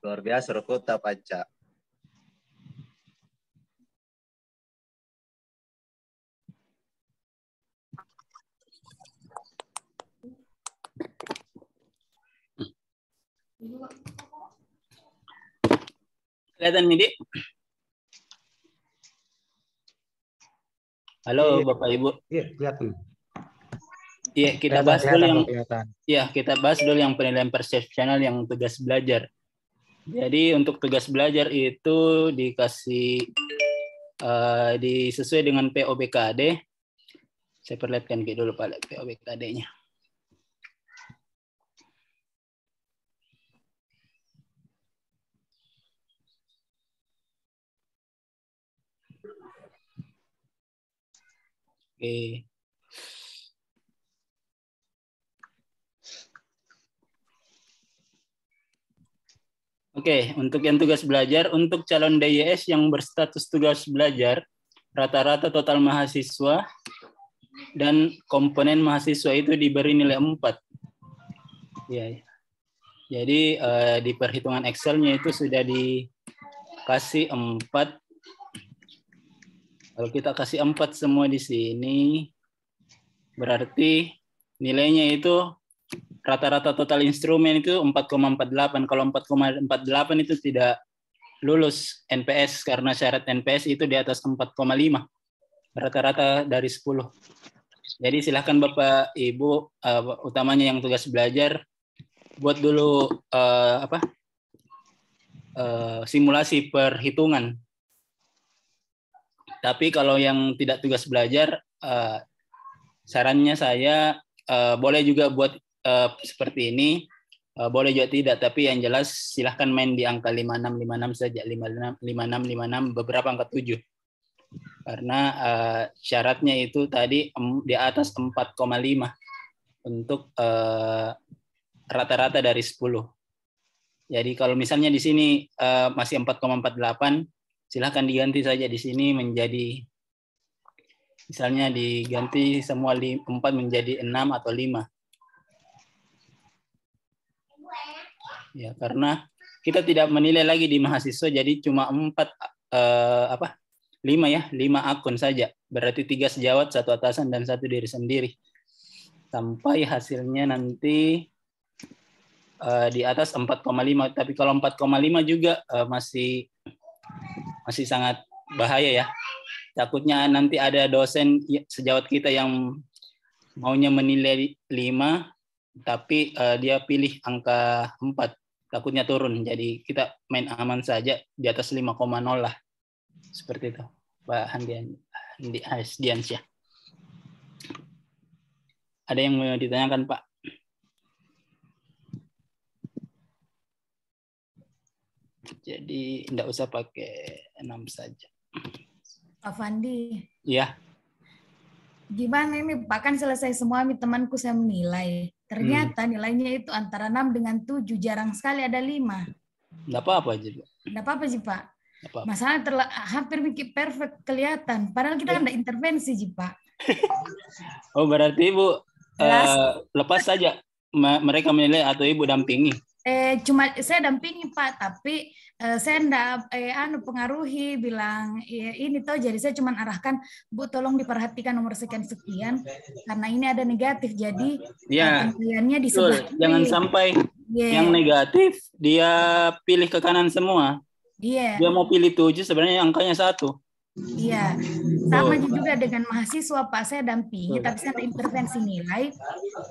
Luar biasa, Rokota Panca. Kelihatan Midi? Halo Bapak Ibu. Iya, kelihatan. Iya, kita bahas dulu yang kelihatan. Iya, kita bahas dulu yang penilaian persepsional yang tugas belajar. Jadi untuk tugas belajar itu dikasih disesuai dengan POBKD. Saya perlihatkan dulu Pak POBKD-nya. Oke. Oke, untuk yang tugas belajar, untuk calon DYS yang berstatus tugas belajar, rata-rata total mahasiswa dan komponen mahasiswa itu diberi nilai 4. Ya. Jadi di perhitungan Excel-nya itu sudah dikasih 4. Kalau kita kasih 4 semua di sini, berarti nilainya itu rata-rata total instrumen itu 4,48. Kalau 4,48 itu tidak lulus NPS karena syarat NPS itu di atas 4,5. Rata-rata dari 10. Jadi silahkan Bapak Ibu, utamanya yang tugas belajar, buat dulu simulasi perhitungan. Tapi kalau yang tidak tugas belajar, sarannya saya boleh juga buat seperti ini, boleh juga tidak. Tapi yang jelas silahkan main di angka 5656 saja, 5656, beberapa angka 7. Karena syaratnya itu tadi di atas 4,5 untuk rata-rata dari 10. Jadi kalau misalnya di sini masih 4,48, silahkan diganti saja di sini menjadi, misalnya diganti semua 4 menjadi 6 atau 5. Ya, karena kita tidak menilai lagi di mahasiswa, jadi cuma 5 akun saja. Berarti 3 sejawat, 1 atasan, dan 1 diri sendiri. Sampai hasilnya nanti di atas 4,5. Tapi kalau 4,5 juga masih sangat bahaya ya. Takutnya nanti ada dosen sejawat kita yang maunya menilai 5, tapi dia pilih angka 4. Takutnya turun. Jadi kita main aman saja di atas 5,0 lah. Seperti itu, Pak Hasdiansyah. Ada yang mau ditanyakan, Pak? Jadi tidak usah pakai 6 saja. Pak Fandi. Iya. Gimana ini Pak, kan selesai semua temanku saya menilai. Ternyata nilainya itu antara 6 dengan 7, jarang sekali ada 5. Enggak apa-apa aja, Pak. Enggak apa-apa sih, Pak. Apa-apa. Masalah hampir bikin perfect kelihatan. Padahal kita kan enggak intervensi sih, Pak. Oh, berarti Ibu lepas saja mereka menilai atau Ibu dampingi? Cuma saya dampingi Pak, tapi saya enggak pengaruhi, bilang ini toh, jadi saya cuma arahkan, Bu tolong diperhatikan nomor sekian-sekian karena ini ada negatif, jadi penilaiannya di sebelah kiri. Jangan sampai yang negatif dia pilih ke kanan semua. Dia mau pilih 7, sebenarnya angkanya 1. Iya, sama juga dengan mahasiswa Pak, saya dampingi, tapi saya intervensi nilai,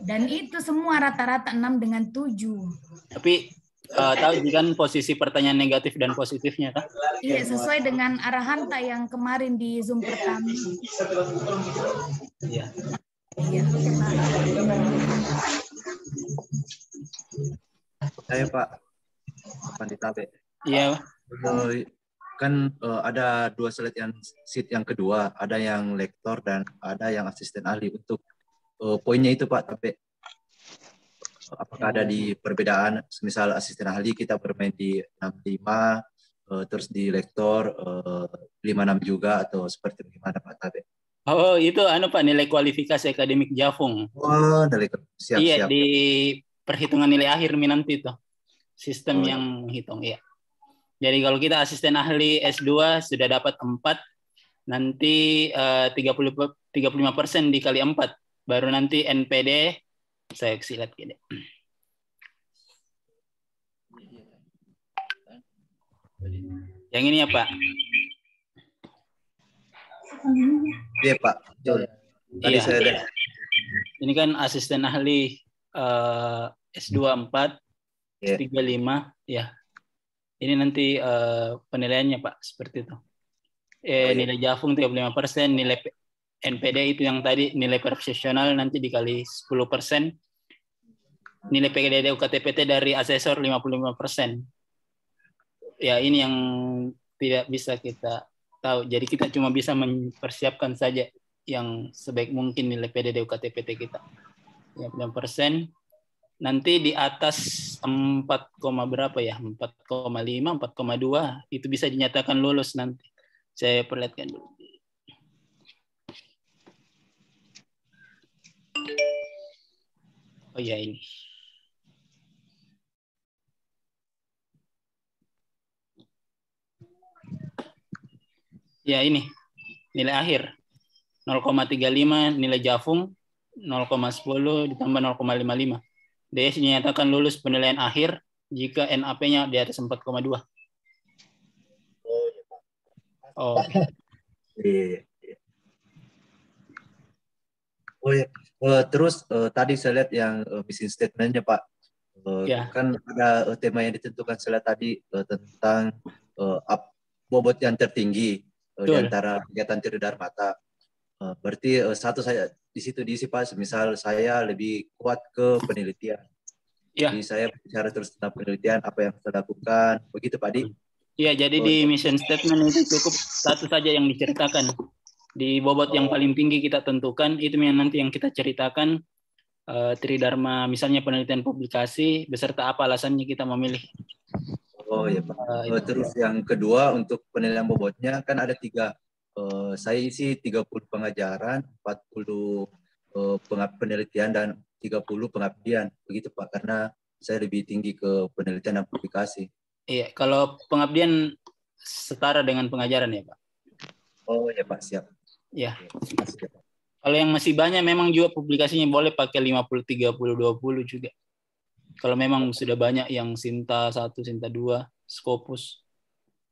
dan itu semua rata-rata 6 dengan 7. Tapi tahu kan posisi pertanyaan negatif dan positifnya kan? Iya, sesuai dengan arahan tak yang kemarin di Zoom pertama. Iya. Iya. Saya Pak Panditabe. Iya. Kan ada 2 sheet yang kedua, ada yang lektor dan ada yang asisten ahli. Untuk poinnya itu Pak, tapi apakah ada di perbedaan, misal asisten ahli kita bermain di 65, terus di lektor 56 juga, atau seperti bagaimana Pak Tabe? Oh, itu Pak, nilai kualifikasi akademik Jafung. Oh, siap. Iya, di perhitungan nilai akhir nanti itu. sistem yang menghitung. Ya. Jadi kalau kita asisten ahli S2 sudah dapat 4, nanti 35% dikali 4, baru nanti NPD, saya lihat gini. Yang ini ya Pak? Iya Pak, betul. Tadi Iya. saya lihat. Ini kan asisten ahli S2 4, Yeah. 35, ya. Ini nanti penilaiannya Pak, seperti itu. Nilai Jafung 35%, nilai NPD itu yang tadi, nilai profesional nanti dikali 10%, nilai PDD UKTPT dari asesor 55%. Ya ini yang tidak bisa kita tahu. Jadi kita cuma bisa mempersiapkan saja yang sebaik mungkin nilai PDD UKTPT kita. 50%. Nanti di atas 4, berapa ya? 4,5, 4,2 itu bisa dinyatakan lulus nanti. Saya perlihatkan dulu. Oh ya ini. Ya ini nilai akhir 0,35 nilai Jafung 0,10 ditambah 0,55. DS dinyatakan lulus penilaian akhir jika NAP-nya di atas 4,2. Oh. Iya. Oh ya. Terus tadi saya lihat yang mission statement-nya Pak. Ya. Kan ada tema yang ditentukan saya lihat tadi tentang bobot yang tertinggi di antara kegiatan cerdas mata. Berarti satu saya di situ diisi Pak, misal saya lebih kuat ke penelitian. Ya. Jadi saya bicara terus tentang penelitian, apa yang saya lakukan, begitu Pak Di? Iya, jadi di mission statement itu cukup satu saja yang diceritakan. Di bobot yang paling tinggi kita tentukan, itu yang nanti yang kita ceritakan, Tridharma, misalnya penelitian publikasi, beserta apa alasannya kita memilih. Oh ya Pak. Terus yang kedua, untuk penilaian bobotnya, kan ada 3. Saya isi 30 pengajaran, 40 penelitian, dan 30 pengabdian. Begitu Pak, karena saya lebih tinggi ke penelitian dan publikasi. Iya, kalau pengabdian setara dengan pengajaran ya Pak? Oh ya Pak, siap. Ya. Kalau yang masih banyak memang juga publikasinya boleh pakai 50, 30, 20 juga. Kalau memang sudah banyak yang Sinta 1, Sinta 2, Scopus.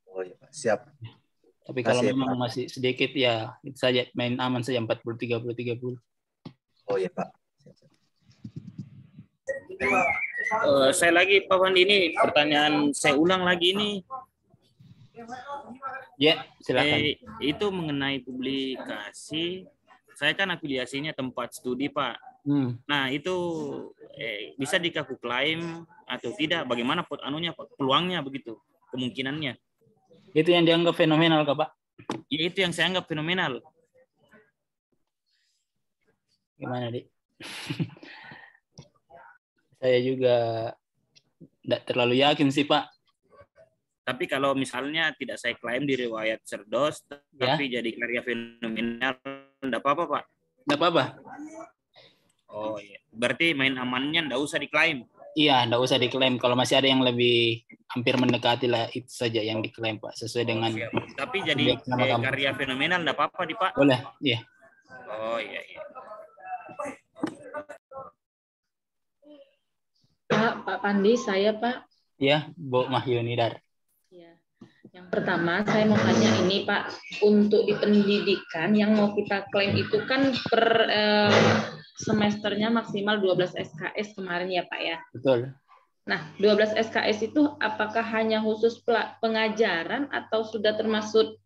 Oh ya Pak, siap. Tapi kalau memang masih sedikit ya itu saja, main aman saja 40, 30, 30. Oh ya Pak. Saya lagi Pak Wandi, ini pertanyaan saya ulang lagi ini. Ya, silakan. Itu mengenai publikasi. Saya kan afiliasinya tempat studi Pak. Nah itu bisa dikaku klaim atau tidak? Bagaimana peluangnya begitu, kemungkinannya? Itu yang dianggap fenomenal Pak? Ya itu yang saya anggap fenomenal. Gimana Dik? Saya juga tidak terlalu yakin sih Pak. Tapi kalau misalnya tidak saya klaim di riwayat Cerdos, tapi jadi karya fenomenal, tidak apa-apa Pak? Tidak apa-apa. Oh iya, berarti main amannya tidak usah diklaim? Iya, tidak usah diklaim. Kalau masih ada yang lebih hampir mendekati lah, itu saja yang diklaim Pak, sesuai dengan. Siap. Tapi jadi karya fenomenal tidak apa-apa di Pak? Boleh, iya. Oh iya. Pak Pandi, saya Pak. Iya, Bu Mahyunidar. Ya. Yang pertama saya mau tanya ini Pak, untuk di pendidikan yang mau kita klaim itu kan per semesternya maksimal 12 SKS kemarin ya Pak ya? Betul. Nah, 12 SKS itu apakah hanya khusus pengajaran atau sudah termasuk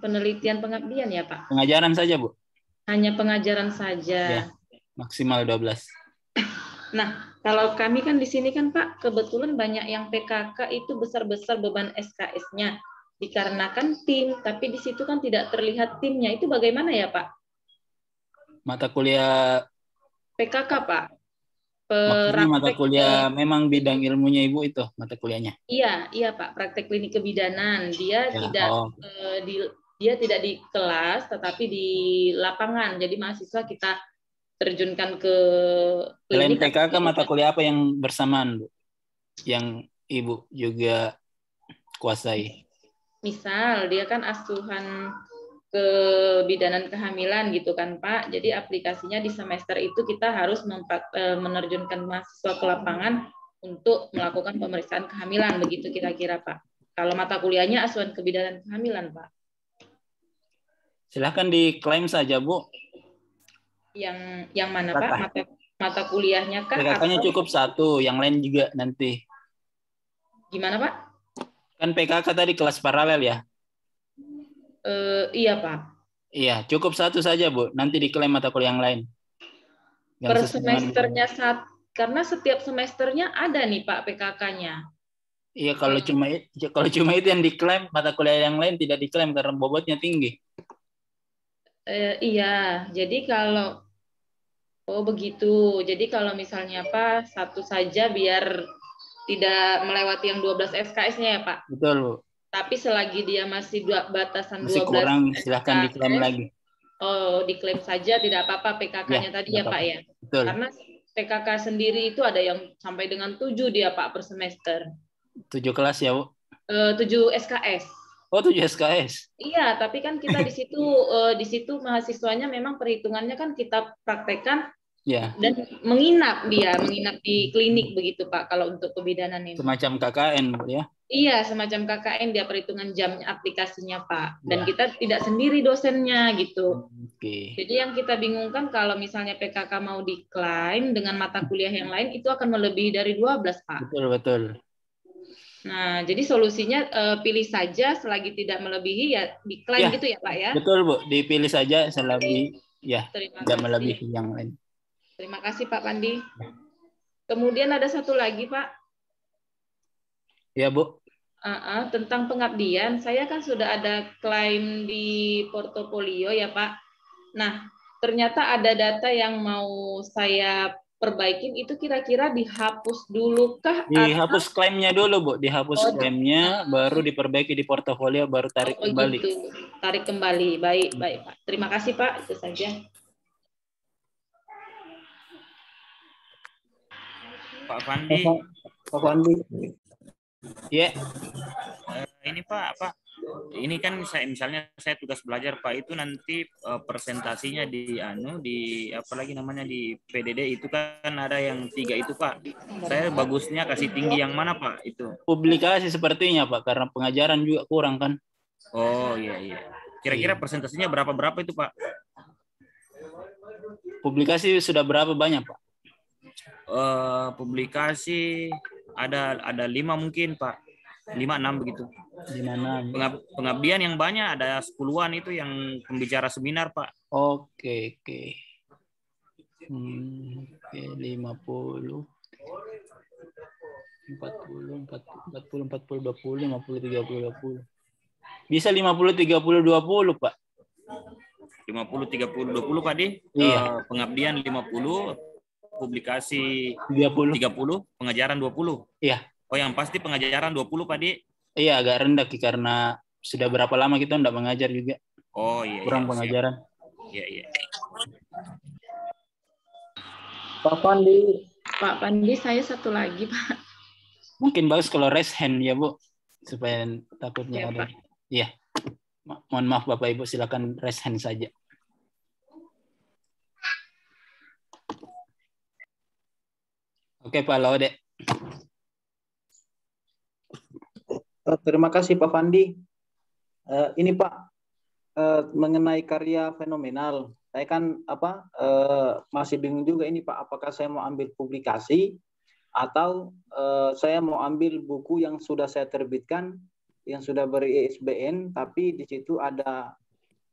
penelitian pengabdian ya Pak? Pengajaran saja Bu. Hanya pengajaran saja. Ya, maksimal 12. Nah, kalau kami kan di sini kan Pak, kebetulan banyak yang PKK itu besar-besar beban SKS-nya. Dikarenakan tim, tapi di situ kan tidak terlihat timnya. Itu bagaimana ya Pak? Mata kuliah PKK Pak. Maksudnya mata kuliah memang bidang ilmunya Ibu itu mata kuliahnya. Iya Pak, praktek klinik kebidanan. Dia dia tidak di kelas tetapi di lapangan. Jadi mahasiswa kita terjunkan ke Selain klinik. PKK, mata kuliah apa yang bersamaan, Bu? Yang Ibu juga kuasai? Misal dia kan asuhan kebidanan kehamilan gitu kan Pak. Jadi aplikasinya di semester itu kita harus menerjunkan mahasiswa ke lapangan untuk melakukan pemeriksaan kehamilan, begitu kira-kira Pak. Kalau mata kuliahnya asuhan kebidanan kehamilan Pak. Silahkan diklaim saja Bu. Yang mana Pak? Mata kuliahnya kah? PKK-nya cukup satu, yang lain juga nanti. Gimana Pak? Kan PKK tadi kelas paralel ya? Iya Pak. Iya, cukup satu saja Bu. Nanti diklaim mata kuliah yang lain. Per semesternya karena setiap semesternya ada nih Pak PKK-nya. Iya, kalau cuma itu yang diklaim, mata kuliah yang lain tidak diklaim karena bobotnya tinggi. Iya, jadi kalau begitu. Jadi kalau misalnya Pak satu saja biar tidak melewati yang 12 SKS-nya ya Pak. Betul Bu. Tapi selagi dia masih batasan masih 12 kurang, SKS, silahkan diklaim lagi. Oh, diklaim saja tidak apa-apa PKK-nya tadi ya Pak ya. Betul. Karena PKK sendiri itu ada yang sampai dengan 7 dia Pak per semester. 7 kelas ya Bu? 7 SKS. Oh, 7 SKS. Iya, tapi kan kita di situ mahasiswanya memang perhitungannya kan kita praktekkan ya. Dan menginap di klinik begitu Pak kalau untuk kebidanan ini. Semacam KKN Bu ya? Iya, semacam KKN dia perhitungan jamnya aplikasinya Pak. Dan kita tidak sendiri dosennya gitu. Oke. Jadi yang kita bingungkan kalau misalnya PKK mau diklaim dengan mata kuliah yang lain itu akan melebihi dari 12 Pak. Betul. Nah, jadi solusinya pilih saja selagi tidak melebihi ya diklaim gitu ya Pak ya. Betul Bu, dipilih saja selagi tidak melebihi yang lain. Terima kasih Pak Pandi. Kemudian ada satu lagi Pak. Ya Bu. Tentang pengabdian, saya kan sudah ada klaim di portofolio ya Pak. Nah, ternyata ada data yang mau saya perbaikin itu kira-kira dihapus dulu kah? Dihapus klaimnya dulu Bu, dihapus klaimnya, baru diperbaiki di portofolio, baru tarik kembali. Gitu. Tarik kembali, baik Pak. Terima kasih Pak, itu saja. Pak Fandi. Ya. Ini Pak, ini kan misalnya saya tugas belajar Pak, itu nanti presentasinya di apa lagi namanya di PDD itu kan ada yang 3 itu Pak. Saya bagusnya kasih tinggi yang mana Pak itu? Publikasi sepertinya Pak, karena pengajaran juga kurang kan. Oh iya. Kira-kira presentasinya berapa itu Pak? Publikasi sudah berapa banyak Pak? Publikasi ada 5 mungkin Pak, 5-6 begitu. 5-6. Pengabdian yang banyak ada 10-an itu yang pembicara seminar Pak. Oke. 50, 40, 20. Bisa 50, 30, 20 Pak. 50, 30, 20 Pak Di. Iya. Pengabdian 50, publikasi 30, pengajaran 20. Iya. Oh, yang pasti pengajaran 20 Pak Di. Iya, agak rendah karena sudah berapa lama kita enggak mengajar juga. Oh iya. Kurang pengajaran. Iya. Pak Pandi, saya satu lagi Pak. Mungkin bagus kalau raise hand ya Bu, supaya takutnya ya, ada. Iya. Mohon maaf Bapak Ibu, silakan raise hand saja. Oke Pak Laude. Terima kasih Pak Fandi. Ini Pak, mengenai karya fenomenal, saya kan masih bingung juga ini Pak, apakah saya mau ambil publikasi atau saya mau ambil buku yang sudah saya terbitkan, yang sudah beri ISBN, tapi di situ ada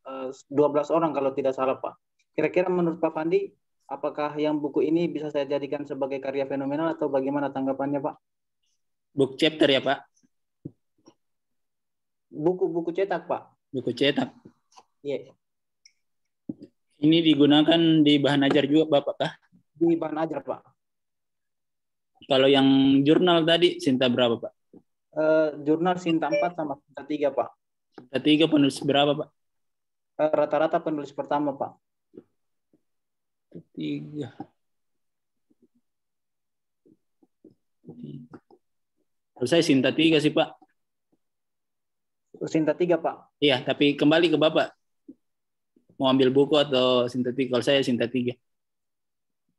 12 orang kalau tidak salah Pak. Kira-kira menurut Pak Fandi, apakah yang buku ini bisa saya jadikan sebagai karya fenomenal atau bagaimana tanggapannya Pak? Book chapter ya Pak? Buku cetak Pak. Buku cetak. Iya. Ini digunakan di bahan ajar juga Bapak kah? Di bahan ajar Pak. Kalau yang jurnal tadi Sinta berapa Pak? Jurnal Sinta 4 sama Sinta 3 Pak. Sinta 3 penulis berapa Pak? Rata-rata penulis pertama Pak. 3. Kalau saya Sinta 3 sih, Pak. Sinta 3, Pak. Iya, tapi kembali ke Bapak. Mau ambil buku atau Sinta 3? Kalau saya Sinta 3.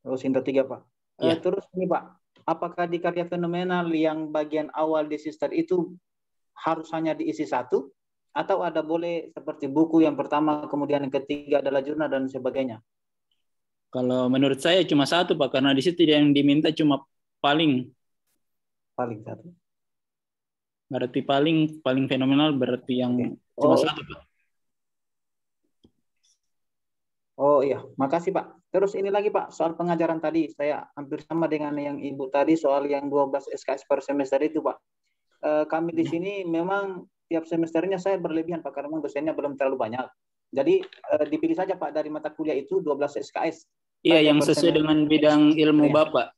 Oh, Sinta 3, Pak. Iya. Terus ini, Pak. Apakah di karya fenomenal yang bagian awal di sister itu harus hanya diisi 1? Atau ada boleh seperti buku yang pertama, kemudian yang ketiga adalah jurnal dan sebagainya? Kalau menurut saya cuma 1, Pak. Karena di situ yang diminta cuma paling 1. Berarti paling fenomenal berarti yang cuma 1, Pak. Oh iya, makasih Pak. Terus ini lagi Pak, soal pengajaran tadi, saya hampir sama dengan yang Ibu tadi soal yang 12 SKS per semester itu Pak. Kami di sini memang tiap semesternya saya berlebihan Pak, karena memang dosennya belum terlalu banyak. Jadi dipilih saja Pak dari mata kuliah itu 12 SKS. Iya, yang sesuai dengan bidang ilmu Bapak.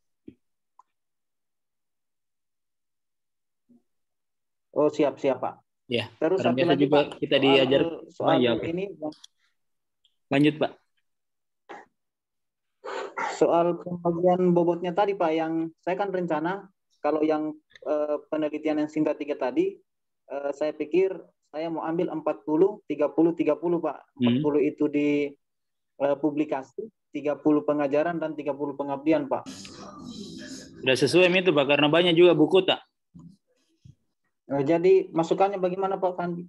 Oh siap Pak. Ya. Terus satu lagi juga Pak, kita diajar soal ya, ini. Lanjut Pak. Soal pembagian bobotnya tadi Pak, yang saya kan rencana kalau yang penelitian yang Sinta 3 tadi, saya pikir saya mau ambil 40, 30 Pak. 40 itu di publikasi, 30 pengajaran dan 30 pengabdian Pak. Sudah sesuai itu Pak, karena banyak juga buku tak. Jadi masukannya bagaimana Pak Fandi?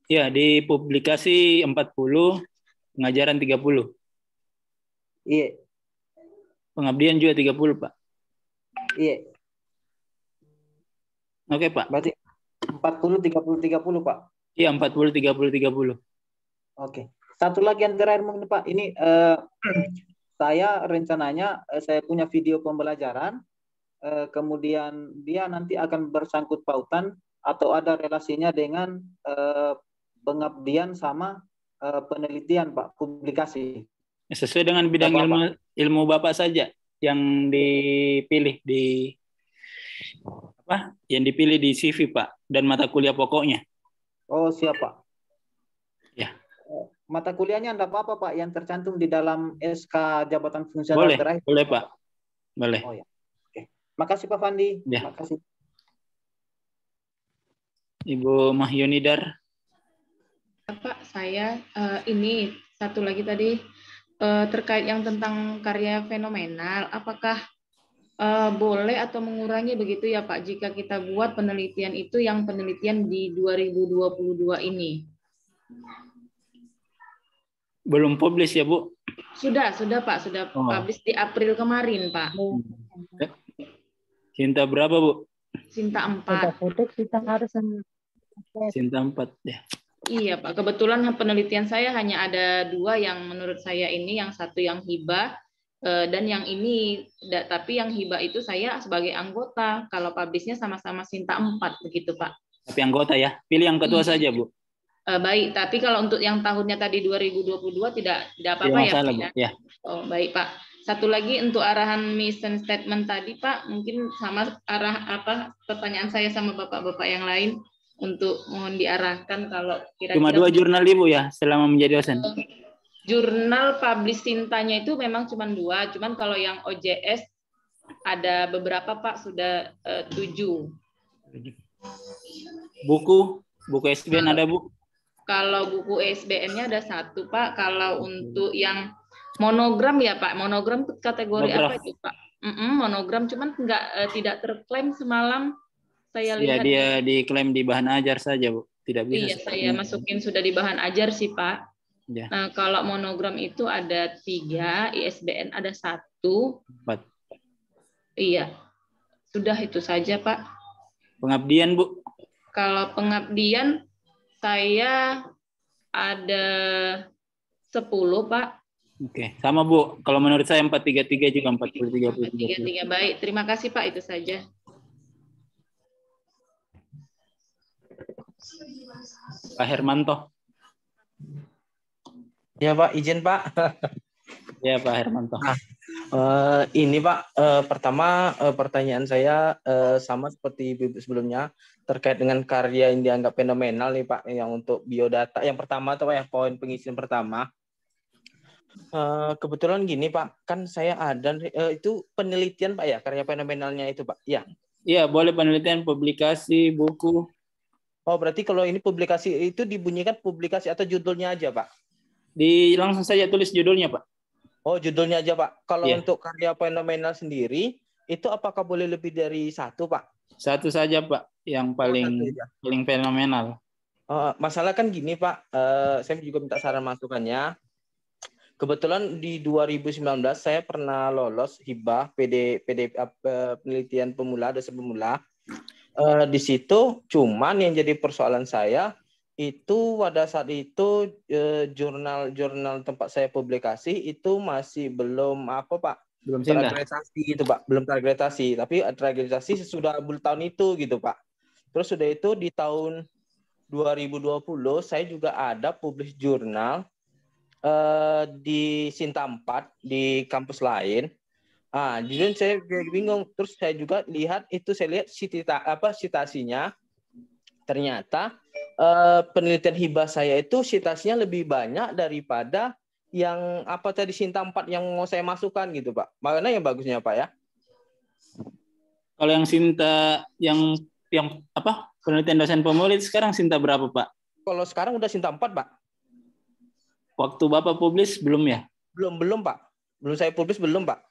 Ya, di publikasi 40, pengajaran 30. Iya. Pengabdian juga 30 Pak. Iya. Oke Pak. Berarti 40, 30 Pak? Iya, 40, 30. Oke. Satu lagi yang terakhir mungkin Pak, ini saya rencananya saya punya video pembelajaran, kemudian dia nanti akan bersangkut pautan atau ada relasinya dengan pengabdian sama penelitian Pak, publikasi. Sesuai dengan bidang ilmu Bapak saja yang dipilih di yang dipilih di CV Pak, dan mata kuliah pokoknya. Oh siap Pak. Ya. Mata kuliahnya enggak apa-apa Pak yang tercantum di dalam SK jabatan fungsional terakhir. Boleh Pak. Boleh. Oh ya. Oke. Makasih Pak Fandi. Ya. Makasih. Ibu Mahyunidar. Pak, saya ini satu lagi tadi terkait yang tentang karya fenomenal, apakah boleh atau mengurangi begitu ya Pak jika kita buat penelitian itu yang penelitian di 2022 ini? Belum publish ya Bu? Sudah Pak, sudah publish di April kemarin Pak. Sinta berapa Bu? Sinta 4. Sinta 4 ya. Iya Pak, kebetulan penelitian saya hanya ada 2 yang menurut saya ini, yang satu yang hibah dan yang ini, tapi yang hibah itu saya sebagai anggota, kalau publishnya sama-sama Sinta 4 begitu Pak. Tapi anggota ya, pilih yang ketua saja Bu. Baik, tapi kalau untuk yang tahunnya tadi 2022 tidak apa-apa ya Pak ya? Ya. Oh baik Pak. Satu lagi untuk arahan mission statement tadi Pak, mungkin sama arah pertanyaan saya sama bapak-bapak yang lain. Untuk mohon diarahkan kalau kira-kira. Cuma 2 jurnal Ibu ya selama menjadi dosen. Jurnal publish Sintanya itu memang cuma 2, cuman kalau yang OJS ada beberapa Pak, sudah 7. Buku SBN ada Bu? Kalau buku SBN-nya ada 1 Pak. Kalau untuk yang monogram ya Pak, monogram kategori apa itu Pak? Monogram, cuman tidak terklaim semalam. Saya lihat dia diklaim di bahan ajar saja Bu, tidak bisa. Iya, saya masukin sudah di bahan ajar sih Pak. Ya. Nah, kalau monogram itu ada 3, ISBN ada 1. 4. Iya, sudah itu saja Pak. Pengabdian Bu? Kalau pengabdian saya ada 10 Pak. Oke, sama Bu. Kalau menurut saya 433 juga 40 30. 433 baik. Terima kasih Pak, itu saja. Pak Hermanto. Ya Pak, izin Pak. Ya Pak Hermanto. Ini Pak, pertama pertanyaan saya sama seperti sebelumnya terkait dengan karya yang dianggap fenomenal nih Pak, yang untuk biodata. Yang pertama tuh Pak, ya poin pengisian pertama. Kebetulan gini Pak, kan saya ada itu penelitian Pak ya, karya fenomenalnya itu Pak. Ya. Iya, boleh penelitian, publikasi, buku. Oh, berarti kalau ini publikasi itu dibunyikan publikasi atau judulnya aja Pak? Langsung saja tulis judulnya Pak. Oh, judulnya aja Pak. Kalau Iya. untuk karya fenomenal sendiri, itu apakah boleh lebih dari satu Pak? Satu saja Pak, yang paling fenomenal. Masalah kan gini Pak, saya juga minta saran masukannya. Kebetulan di 2019 saya pernah lolos hibah penelitian pemula, dosen pemula. Di situ cuman yang jadi persoalan saya itu pada saat itu jurnal tempat saya publikasi itu masih belum teragregasi itu Pak, belum teragregasi, tapi teragregasi sesudah tahun itu gitu Pak. Terus sudah itu di tahun 2020 saya juga ada publish jurnal di Sinta 4 di kampus lain. Jadi saya bingung. Terus saya juga lihat citasinya. Ternyata penelitian hibah saya itu citasinya lebih banyak daripada yang tadi Sinta 4 yang mau saya masukkan gitu Pak. Mana yang bagusnya Pak ya? Kalau yang Sinta yang penelitian dosen pemula sekarang Sinta berapa Pak? Kalau sekarang udah Sinta 4 Pak. Waktu Bapak publis belum ya? Belum Pak. Belum saya publis belum Pak.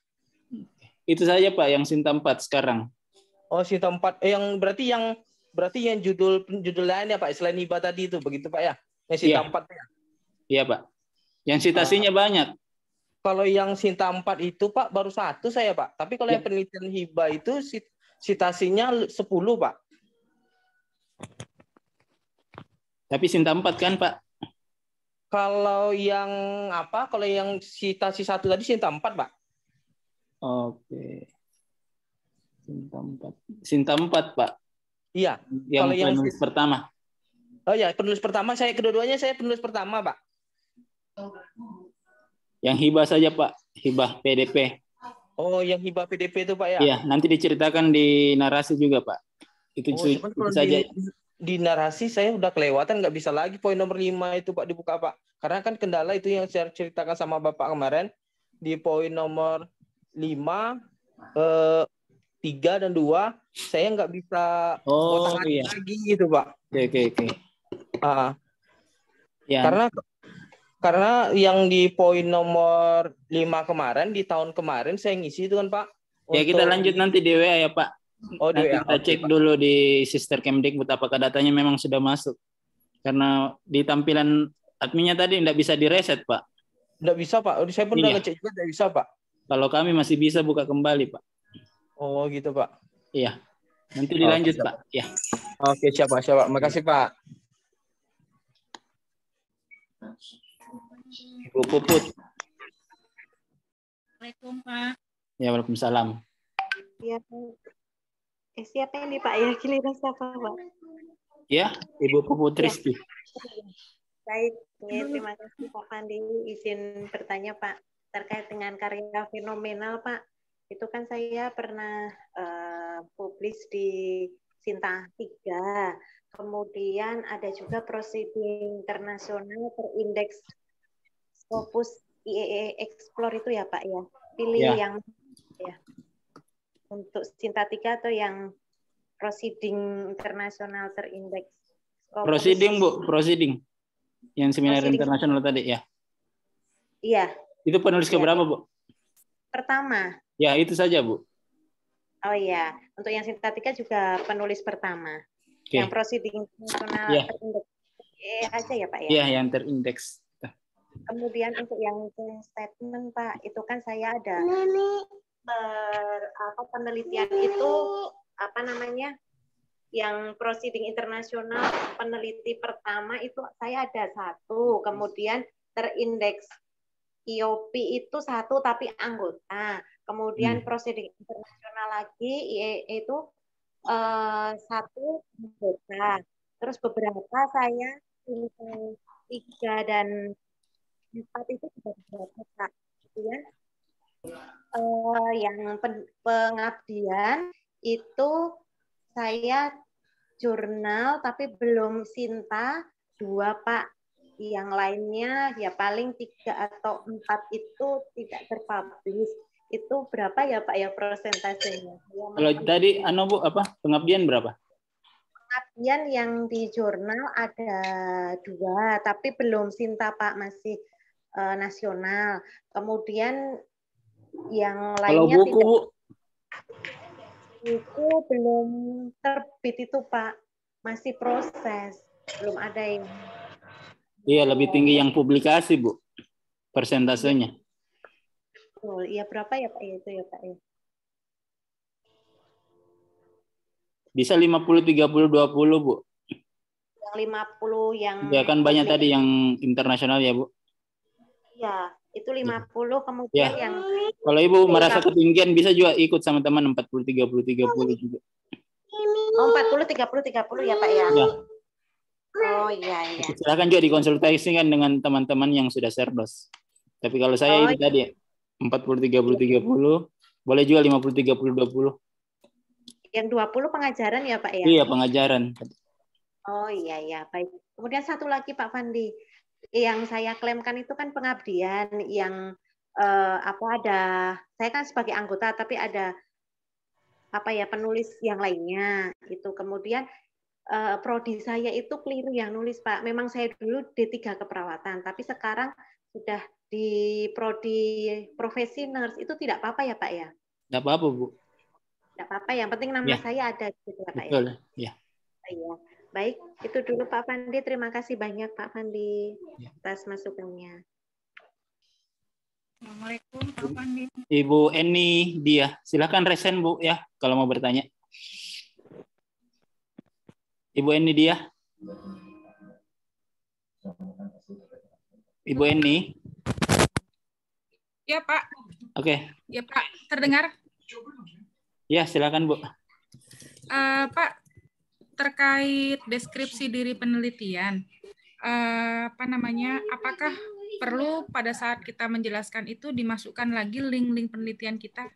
Itu saja Pak yang Sinta 4 sekarang. Oh, Sinta 4 yang berarti yang judul lain ya Pak, selain hibah tadi itu begitu Pak ya? Yang Sinta 4 ya? Iya Pak. Yang citasinya banyak. Kalau yang Sinta 4 itu Pak baru satu saya Pak. Tapi kalau yang penelitian hibah itu citasinya 10 Pak. Tapi Sinta 4 kan Pak? Kalau yang citasi satu tadi Sinta 4 Pak. Oke. Sinta 4 Pak. Iya. Yang kalau penulis pertama. Oh ya, penulis pertama kedua-duanya saya penulis pertama Pak. Yang hibah saja Pak, hibah PDP. Oh, yang hibah PDP itu Pak ya? Iya, nanti diceritakan di narasi juga Pak. Itu saja. Di narasi saya udah kelewatan, nggak bisa lagi poin nomor 5 itu Pak dibuka Pak. Karena kan kendala itu yang saya ceritakan sama Bapak kemarin di poin nomor 5, 3 dan 2 saya nggak bisa lagi gitu Pak. Oke. Ya. Karena yang di poin nomor 5 kemarin di tahun kemarin saya ngisi itu kan Pak. Ya kita lanjut nanti di WA ya Pak. Nanti kita cek dulu di Sister Kemdikbud apakah datanya memang sudah masuk. Karena di tampilan adminnya tadi tidak bisa direset Pak. Tidak bisa Pak. Saya pun udah ngecek juga tidak bisa Pak. Kalau kami masih bisa buka kembali Pak. Oh gitu Pak. Iya. Nanti dilanjut Pak. Ya. Oke siap Pak. Makasih Pak. Ibu Puput. Assalamualaikum Pak. Ya, waalaikumsalam. Iya Pak. Siapa ini Pak? Ya, giliran siapa Pak? Ya, Ibu Puput Rizky. Baik, terima kasih Pak Fandi. Izin bertanya Pak, terkait dengan karya fenomenal Pak. Itu kan saya pernah publis di Sinta 3. Kemudian ada juga proceeding internasional terindeks Scopus IEE Explore itu ya Pak ya. Pilih yang ya. Untuk Sinta 3 atau yang proceeding internasional terindeks? Proceeding Bu, proceeding. Yang seminar internasional tadi ya. Iya. Itu penulis keberapa Bu? Pertama. Ya, itu saja Bu. Oh iya, untuk yang Sinta 3 juga penulis pertama. Yang proceeding internasional terindeks aja ya Pak ya? Iya, yang terindeks. Kemudian untuk yang statement Pak, itu kan saya ada penelitian itu yang proceeding internasional peneliti pertama itu saya ada 1, kemudian terindeks IOP itu 1 tapi anggota, kemudian proceeding internasional lagi itu 1 anggota, terus beberapa saya 3 dan 4 itu sudah beberapa Kak, ya. Yang pengabdian itu saya jurnal tapi belum Sinta 2 Pak. yang lainnya ya paling 3 atau 4 itu tidak terpublish. Itu berapa ya Pak ya persentasenya? Kalau tadi Bu apa? Pengabdian berapa? Pengabdian yang di jurnal ada 2, tapi belum Sinta Pak, masih nasional. Kemudian yang lainnya kalau buku, tidak. Bu? Buku belum terbit itu Pak, masih proses, belum ada yang. Iya, lebih tinggi yang publikasi, Bu. Persentasenya. Oh, iya berapa ya Pak itu ya Pak ya? Bisa 50 30 20, Bu. Yang 50 yang Ya kan banyak tadi yang internasional ya, Bu. Ya, itu 50 kemudian ya. yang Kalau Ibu merasa ketinggian bisa juga ikut sama teman 40 30 30 juga. Oh, 40 30 30 ya Pak ya? Ya. Oh iya iya. Silakan juga dikonsultasikan dengan teman-teman yang sudah serdos. Tapi kalau saya itu tadi 40 30 30, boleh juga 50 30 20. Yang 20 pengajaran ya Pak ya? Iya, pengajaran. Oh iya iya, baik. Kemudian satu lagi Pak Fandi, yang saya klaimkan itu kan pengabdian yang ada, saya kan sebagai anggota tapi ada penulis yang lainnya itu. Kemudian prodi saya itu keliru yang nulis Pak. Memang saya dulu D3 keperawatan, tapi sekarang sudah di prodi profesi nurse. Itu tidak apa-apa ya Pak ya? Tidak apa-apa Bu. Tidak apa-apa, yang penting nama saya ada gitu ya Pak. Betul, ya. Iya. Baik, itu dulu Pak Fandi. Terima kasih banyak Pak Fandi atas masukannya. Assalamualaikum Pak Fandi. Ibu Eni dia, silakan resen Bu ya kalau mau bertanya. Ibu Eni dia. Ibu Eni. Ya Pak. Oke. Ya Pak, terdengar? Ya silakan Bu. Pak, terkait deskripsi diri penelitian, apakah perlu pada saat kita menjelaskan itu dimasukkan lagi link-link penelitian kita?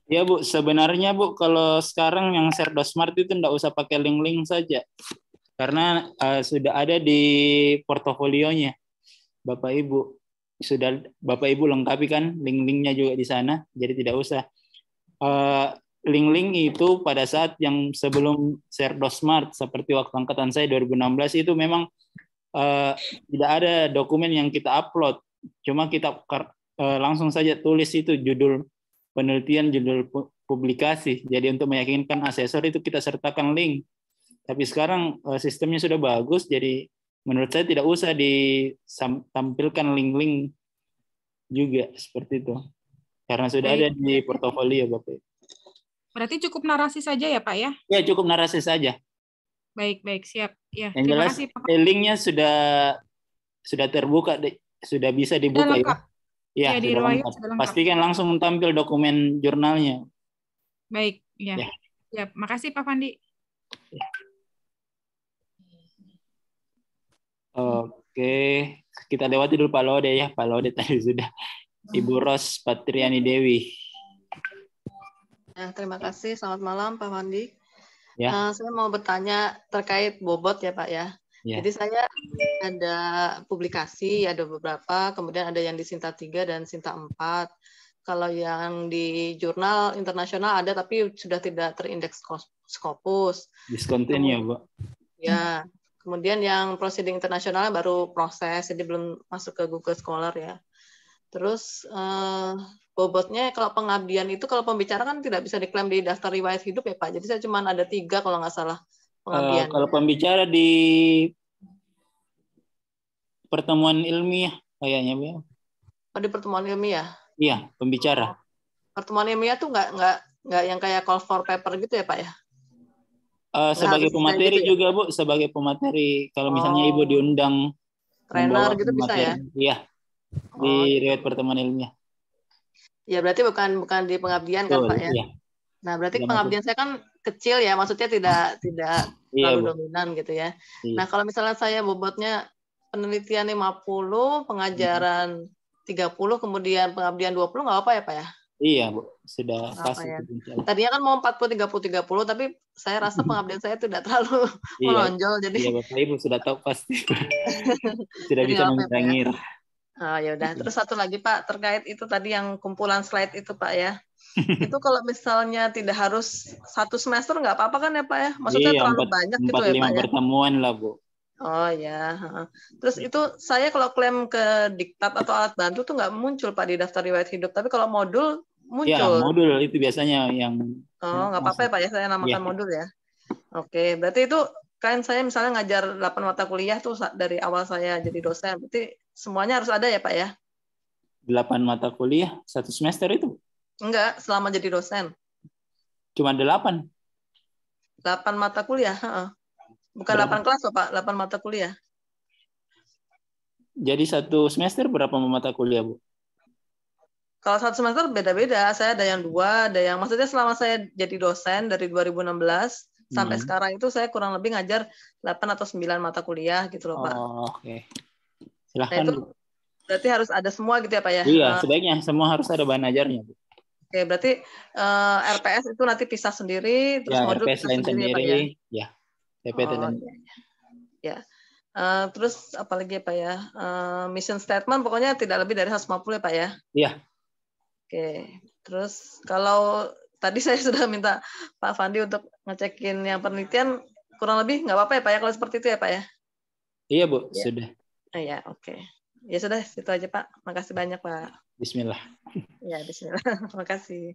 Ya Bu, sebenarnya Bu, kalau sekarang yang Serdosmart itu tidak usah pakai link-link saja. Karena sudah ada di portofolionya Bapak Ibu. Sudah Bapak Ibu lengkapi kan link-linknya juga di sana, jadi tidak usah. Link-link itu pada saat yang sebelum Serdosmart, seperti waktu angkatan saya 2016 itu memang tidak ada dokumen yang kita upload. Cuma kita langsung saja tulis itu judul penelitian, judul publikasi. Jadi untuk meyakinkan asesor itu kita sertakan link. Tapi sekarang sistemnya sudah bagus, jadi menurut saya tidak usah ditampilkan link-link juga seperti itu. Karena sudah ada di portofolio Bapak. Berarti cukup narasi saja ya Pak ya? Ya, cukup narasi saja. Baik, siap. Ya, yang terima jelas, kasih Pak. Linknya sudah terbuka, sudah bisa dibuka ya. Ya, di riwayat sudah lengkap. Pastikan langsung tampil dokumen jurnalnya. Baik, ya. Makasih Pak Fandi. Oke, kita lewati dulu Pak Lode ya. Pak Lode tadi sudah. Ibu Ros Patriani Dewi. Ya, terima kasih. Selamat malam Pak Fandi. Ya. Saya mau bertanya terkait bobot ya Pak ya. Jadi saya ada publikasi, ada beberapa, kemudian ada yang di Sinta 3 dan Sinta 4. Kalau yang di jurnal internasional ada tapi sudah tidak terindeks Scopus. Discontinue ya Bu. Ya, kemudian yang proceeding internasional baru proses, jadi belum masuk ke Google Scholar ya. Terus bobotnya kalau pengabdian itu, kalau pembicara kan tidak bisa diklaim di daftar riwayat hidup ya Pak. Jadi saya cuma ada 3 kalau nggak salah pengabdian. Kalau pembicara di pertemuan ilmiah kayaknya Bu. Oh, di pertemuan ilmiah? Iya, pembicara. Pertemuan ilmiah tuh nggak yang kayak call for paper gitu ya Pak ya? Sebagai pemateri gitu, juga Bu, sebagai pemateri. Kalau misalnya Ibu diundang trainer gitu bisa ya? Iya. Di riwayat pertemuan ilmiah. Ya berarti bukan di pengabdian kan Pak ya? Iya. Nah berarti pengabdian saya kan kecil ya, maksudnya tidak terlalu dominan gitu ya. Iya. Nah kalau misalnya saya bobotnya penelitian 50, pengajaran 30, kemudian pengabdian 20, nggak apa ya Pak ya? Iya, Bu. Sudah Apa pasti. ya? Tadinya kan mau 40-30-30, tapi saya rasa pengabdian saya tidak terlalu menonjol. Jadi iya, Bapak Ibu sudah tahu pasti. Sudah jadi bisa apa ya, Pak, ya? mengira. Oh, ya udah. Terus satu lagi Pak, terkait itu tadi yang kumpulan slide itu Pak ya. Itu kalau misalnya tidak harus 1 semester nggak apa-apa kan ya Pak ya? Maksudnya Iya, terlalu banyak gitu ya Pak 4-5 ya? pertemuan lah, Bu. Oh ya. Terus itu saya kalau klaim ke diktat atau alat bantu tuh nggak muncul Pak di daftar riwayat hidup. Tapi kalau modul Ya, muncul. modul itu biasanya yang. Oh, nggak apa-apa ya Pak ya, saya namakan modul ya. Oke, berarti itu kan saya misalnya ngajar 8 mata kuliah tuh dari awal saya jadi dosen. Berarti semuanya harus ada ya Pak ya? 8 mata kuliah 1 semester itu? Enggak, selama jadi dosen. Cuma 8? 8 mata kuliah, bukan berapa? 8 kelas loh Pak, 8 mata kuliah. Jadi 1 semester berapa mata kuliah, Bu? Kalau 1 semester beda-beda, saya ada yang 2, ada yang maksudnya selama saya jadi dosen dari 2016 sampai sekarang itu saya kurang lebih ngajar 8 atau 9 mata kuliah gitu loh Pak. Oh, oke. Silahkan. Nah, itu berarti harus ada semua gitu ya Pak ya? Iya, sebaiknya semua harus ada bahan ajarnya, Bu. Oke, berarti RPS itu nanti pisah sendiri, terus ya, modul RPS pisah sendiri ya Pak ya? Ya, TPT dan ya. Terus apalagi ya Pak ya? Mission statement pokoknya tidak lebih dari 150 ya Pak ya? Iya. Oke, terus kalau tadi saya sudah minta Pak Fandi untuk ngecekin yang penelitian, kurang lebih nggak apa-apa ya Pak ya kalau seperti itu ya Pak ya? Iya Bu, ya. Sudah. Iya, oke. Ya sudah, itu aja Pak. Makasih banyak Pak. Bismillah. Ya, bismillah. Terima kasih.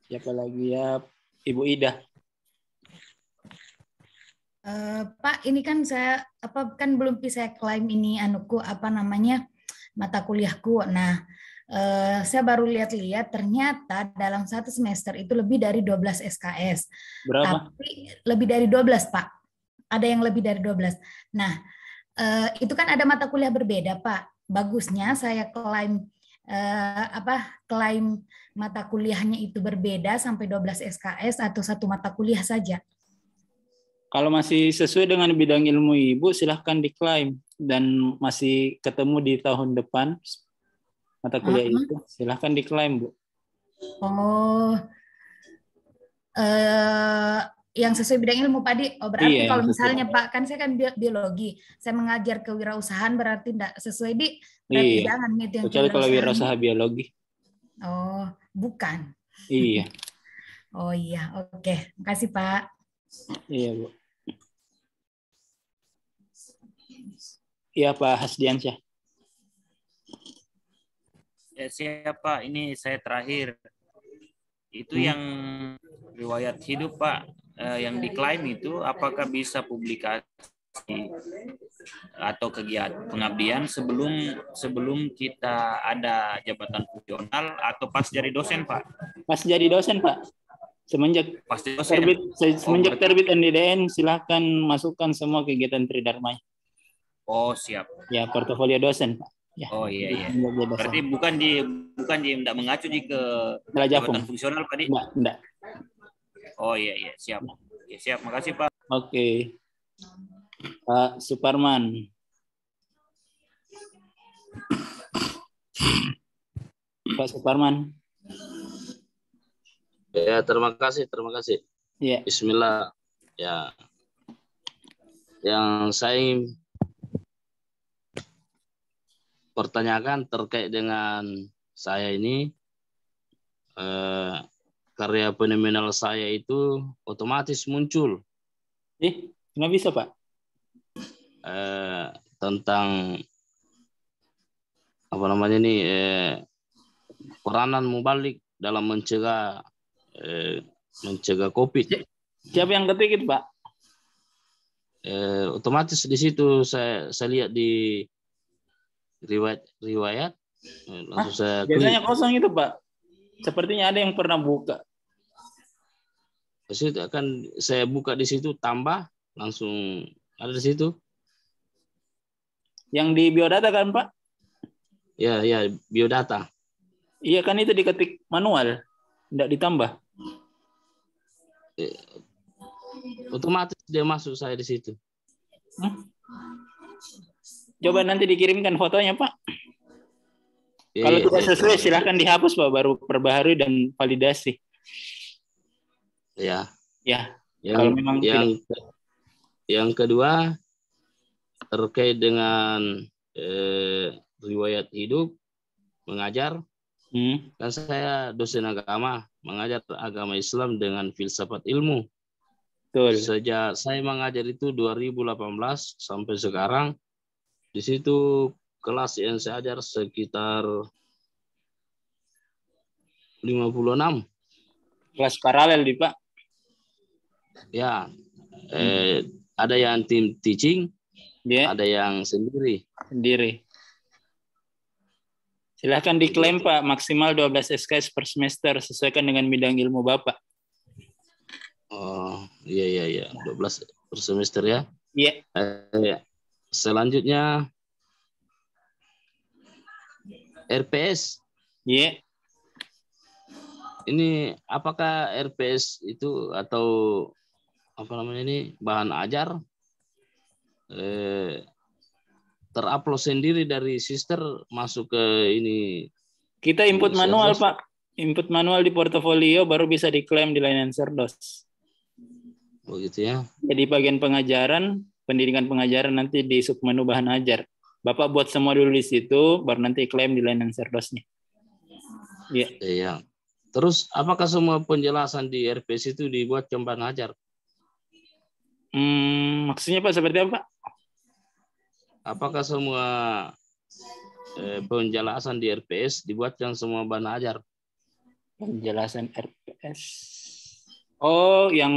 Siapa lagi ya? Ibu Ida. Pak, ini kan saya kan belum bisa klaim ini mata kuliahku. Nah, saya baru lihat-lihat ternyata dalam 1 semester itu lebih dari 12 SKS. Berapa? Tapi lebih dari 12, Pak. Ada yang lebih dari 12. Nah, itu kan ada mata kuliah berbeda, Pak. Bagusnya saya klaim klaim mata kuliahnya itu berbeda sampai 12 SKS atau 1 mata kuliah saja. Kalau masih sesuai dengan bidang ilmu Ibu, silahkan diklaim. Dan masih ketemu di tahun depan mata kuliah itu, silahkan diklaim, Bu. Oh, yang sesuai bidang ilmu, Pak Di. Oh, berarti iya, kalau misalnya Pak, kan saya kan biologi, saya mengajar kewirausahaan berarti tidak sesuai Di. Berarti iya. Jangan itu yang kecuali kalau wirausaha biologi. Oh, bukan. Iya. Oh iya, oke. Makasih Pak. Iya, Bu. Iya, Pak Hasdiansyah. Ya, siap, Pak. Ini saya terakhir. Itu yang riwayat hidup, Pak. Yang diklaim itu apakah bisa publikasi atau kegiatan pengabdian sebelum kita ada jabatan fungsional atau pas jadi dosen, Pak? Pas jadi dosen, Pak. Semenjak terbit NDDN, silahkan masukkan semua kegiatan Tridharma. Oh, siap. Ya, portofolio dosen, Pak. Ya. Oh iya. Berarti bukan tidak mengacu ke jabatan fungsional, Pak? Enggak. Oh iya, siap. Ya, siap, makasih Pak. Oke. Pak Suparman. Pak Suparman. Ya, terima kasih. Ya. Bismillah. Ya. Yang saya pertanyakan terkait dengan saya ini, karya fenomenal saya itu otomatis muncul. Nggak bisa, Pak? Tentang peranan mubalik dalam mencegah COVID. Siapa yang ketik itu, Pak? Otomatis di situ saya lihat di riwayat langsung saya biasanya kosong itu, Pak. Sepertinya ada yang pernah buka. Di situ akan saya buka di situ, tambah langsung ada di situ. Yang di biodata kan, Pak? Ya, biodata. Iya kan, itu diketik manual, tidak ditambah. Otomatis dia masuk saya di situ. Coba nanti dikirimkan fotonya, Pak. Ya, Kalau ya, tidak ya, sesuai terima silahkan dihapus, Pak, baru perbaharui dan validasi. Ya. Ya, kalau memang tidak. Yang kedua terkait dengan riwayat hidup mengajar. Kan saya dosen agama, mengajar agama Islam dengan filsafat ilmu. Betul. Sejak saya mengajar itu 2018 sampai sekarang, di situ kelas yang saya ajar sekitar 56. Kelas paralel, Pak. Ya, ada yang tim teaching, ada yang sendiri. Silahkan diklaim, Pak, maksimal 12 SKS per semester, sesuaikan dengan bidang ilmu Bapak. Oh, iya. 12 per semester ya. Iya. Selanjutnya RPS. Iya. Ini apakah RPS itu atau apa namanya ini bahan ajar terupload sendiri dari sister masuk ke ini? Kita input manual, Pak. Input manual di portofolio baru bisa diklaim di layanan Serdos. Begitu ya. Jadi bagian pengajaran, pendidikan pengajaran nanti di submenu bahan ajar. Bapak buat semua dulu di situ, baru nanti klaim di layanan Serdosnya. Iya. Iya. Terus apakah semua penjelasan di RPS itu dibuat bahan ajar? Maksudnya Pak seperti apa, Pak? Apakah semua penjelasan di RPS dibuatkan semua bahan ajar? Penjelasan RPS. Oh, yang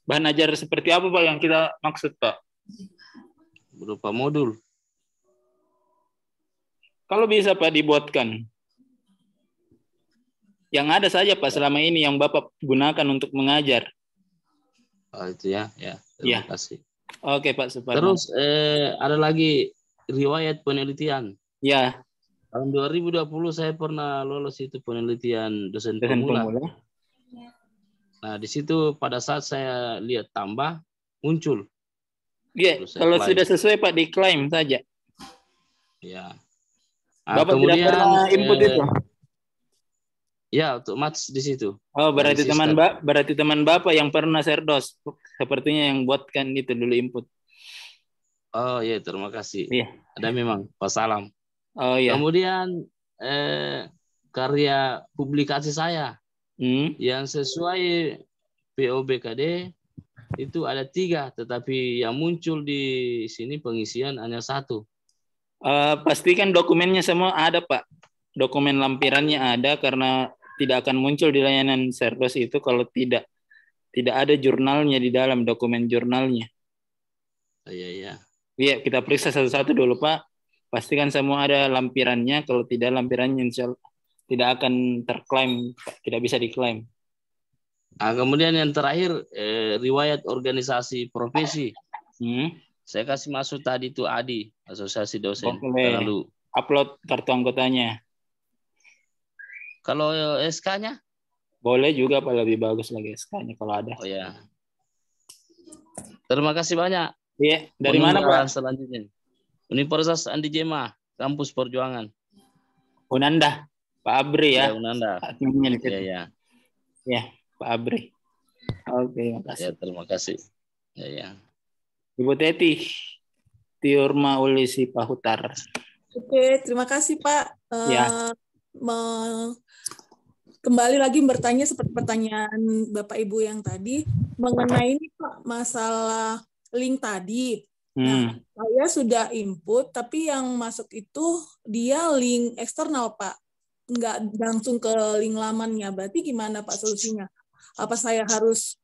bahan ajar seperti apa, Pak, yang kita maksud, Pak? Berupa modul. Kalau bisa, Pak, dibuatkan. Yang ada saja, Pak, selama ini yang Bapak gunakan untuk mengajar. Oh, itu ya. Terima kasih. Oke, Pak Suparno. Terus ada lagi riwayat penelitian. Ya. Tahun 2020 saya pernah lolos itu penelitian dosen pemula. Nah, di situ pada saat saya lihat tambah, muncul. Iya, kalau sudah sesuai Pak, diklaim saja. Ya. Nah, Bapak kemudian, tidak pernah input itu? Ya, untuk match di situ. Oh, berarti teman Bapak yang pernah Serdos. Sepertinya yang buatkan itu dulu input. Oh iya, terima kasih. Iya. Ada memang, Pak Salam. Oh iya. Kemudian karya publikasi saya yang sesuai POBKD itu ada 3, tetapi yang muncul di sini pengisian hanya 1. Pastikan dokumennya semua ada, Pak. Dokumen lampirannya ada, karena tidak akan muncul di layanan Serdos itu kalau tidak ada jurnalnya di dalam, dokumen jurnalnya. Iya. Iya, kita periksa satu-satu dulu, Pak. Pastikan semua ada lampirannya. Kalau tidak lampirannya, insya Allah tidak akan terklaim, tidak bisa diklaim. Nah, kemudian yang terakhir riwayat organisasi profesi. Saya kasih masuk tadi itu ADI, Asosiasi Dosen. Lalu upload kartu anggotanya. Kalau SK-nya? Boleh juga, Pak, lebih bagus lagi SK-nya kalau ada. Oh ya. Terima kasih banyak. Iya, dari mana, Pak? Selanjutnya. Universitas Andi Jema, Kampus Perjuangan. Unanda, Pak Abri ya. Ya, Unanda. Iya. Ya, Pak Abri. Oke, makasih. Ya, terima kasih. Ya. Ibu Teti, Tiurma Ulisi Pahutar. Oke, terima kasih, Pak. Kembali lagi bertanya seperti pertanyaan Bapak Ibu yang tadi mengenai ini, Pak, masalah link tadi. Nah, saya sudah input, tapi yang masuk itu dia link eksternal, Pak. Nggak langsung ke link lamannya. Berarti gimana, Pak, solusinya? Apa saya harus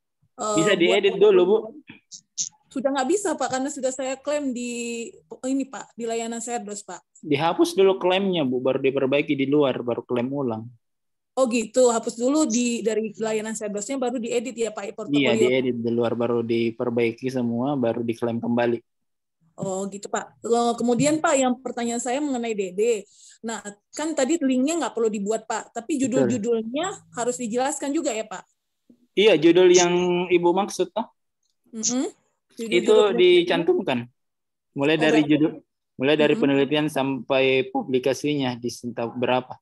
bisa diedit dulu, Bu? Sudah nggak bisa, Pak, karena sudah saya klaim di ini, Pak, di layanan Serdos, Pak. Dihapus dulu klaimnya, Bu, baru diperbaiki di luar, baru klaim ulang. Oh gitu, hapus dulu dari layanan Serdosnya, baru diedit ya, Pak, portofolio. Iya, diedit di luar, baru diperbaiki semua, baru diklaim kembali. Oh gitu, Pak. Kemudian, Pak, yang pertanyaan saya mengenai DD. Nah, kan tadi linknya nggak perlu dibuat, Pak, tapi judul-judulnya harus dijelaskan juga ya, Pak? Iya, judul yang Ibu maksud, toh? Itu dicantumkan. Mulai dari judul. Mulai dari penelitian sampai publikasinya di Sinta berapa?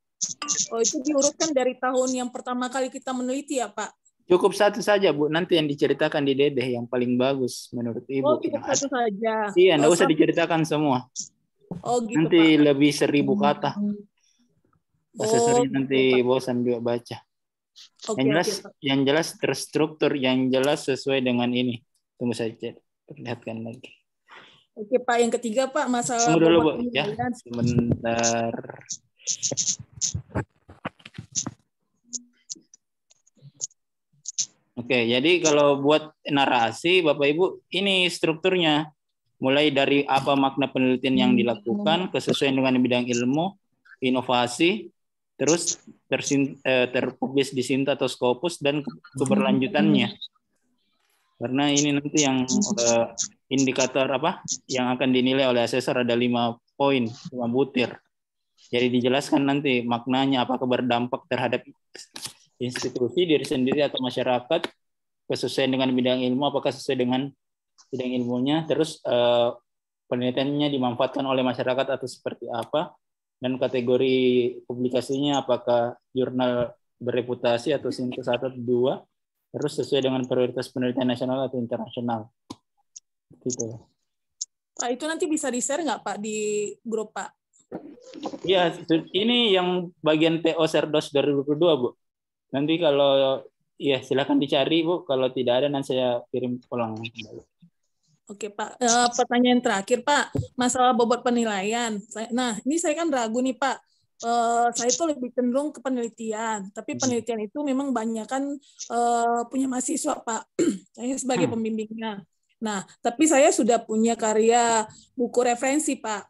Oh, itu diurutkan dari tahun yang pertama kali kita meneliti ya, Pak? Cukup satu saja, Bu. Nanti yang diceritakan di Dedeh yang paling bagus menurut Ibu. Oh, cukup satu saja. Iya, enggak usah diceritakan semua. Oh, gitu, nanti Pak. lebih 1000 kata. Asesornya nanti bosan juga baca. Yang jelas terstruktur, yang jelas sesuai dengan ini. Tunggu saja, perlihatkan lagi. Oke, Pak. Yang ketiga, Pak, masalah tunggu dulu, Bu. penilaian. Ya, sebentar. Oke, jadi kalau buat narasi, Bapak Ibu, ini strukturnya. Mulai dari apa makna penelitian yang dilakukan, kesesuaian dengan bidang ilmu, inovasi, terus terpublis di Sinta atau Scopus, dan keberlanjutannya. Karena ini nanti yang indikator apa yang akan dinilai oleh asesor ada 5 poin, 5 butir. Jadi dijelaskan nanti maknanya apakah berdampak terhadap institusi, diri sendiri atau masyarakat, kesesuaian dengan bidang ilmu, apakah sesuai dengan bidang ilmunya, terus penelitiannya dimanfaatkan oleh masyarakat atau seperti apa, dan kategori publikasinya apakah jurnal bereputasi atau Sinta 1 atau 2, terus sesuai dengan prioritas penelitian nasional atau internasional. Gitu. Pak, itu nanti bisa di-share nggak, Pak, di grup, Pak? Iya, ini yang bagian PO Serdos 2022, Bu. Nanti kalau ya silakan dicari, Bu. Kalau tidak ada nanti saya kirim ulang. Oke, Pak. Pertanyaan terakhir, Pak. Masalah bobot penilaian. Nah, ini saya kan ragu nih, Pak. Saya itu lebih cenderung ke penelitian, tapi penelitian itu memang banyak kan punya mahasiswa, Pak. Saya sebagai pembimbingnya. Nah, tapi saya sudah punya karya buku referensi, Pak.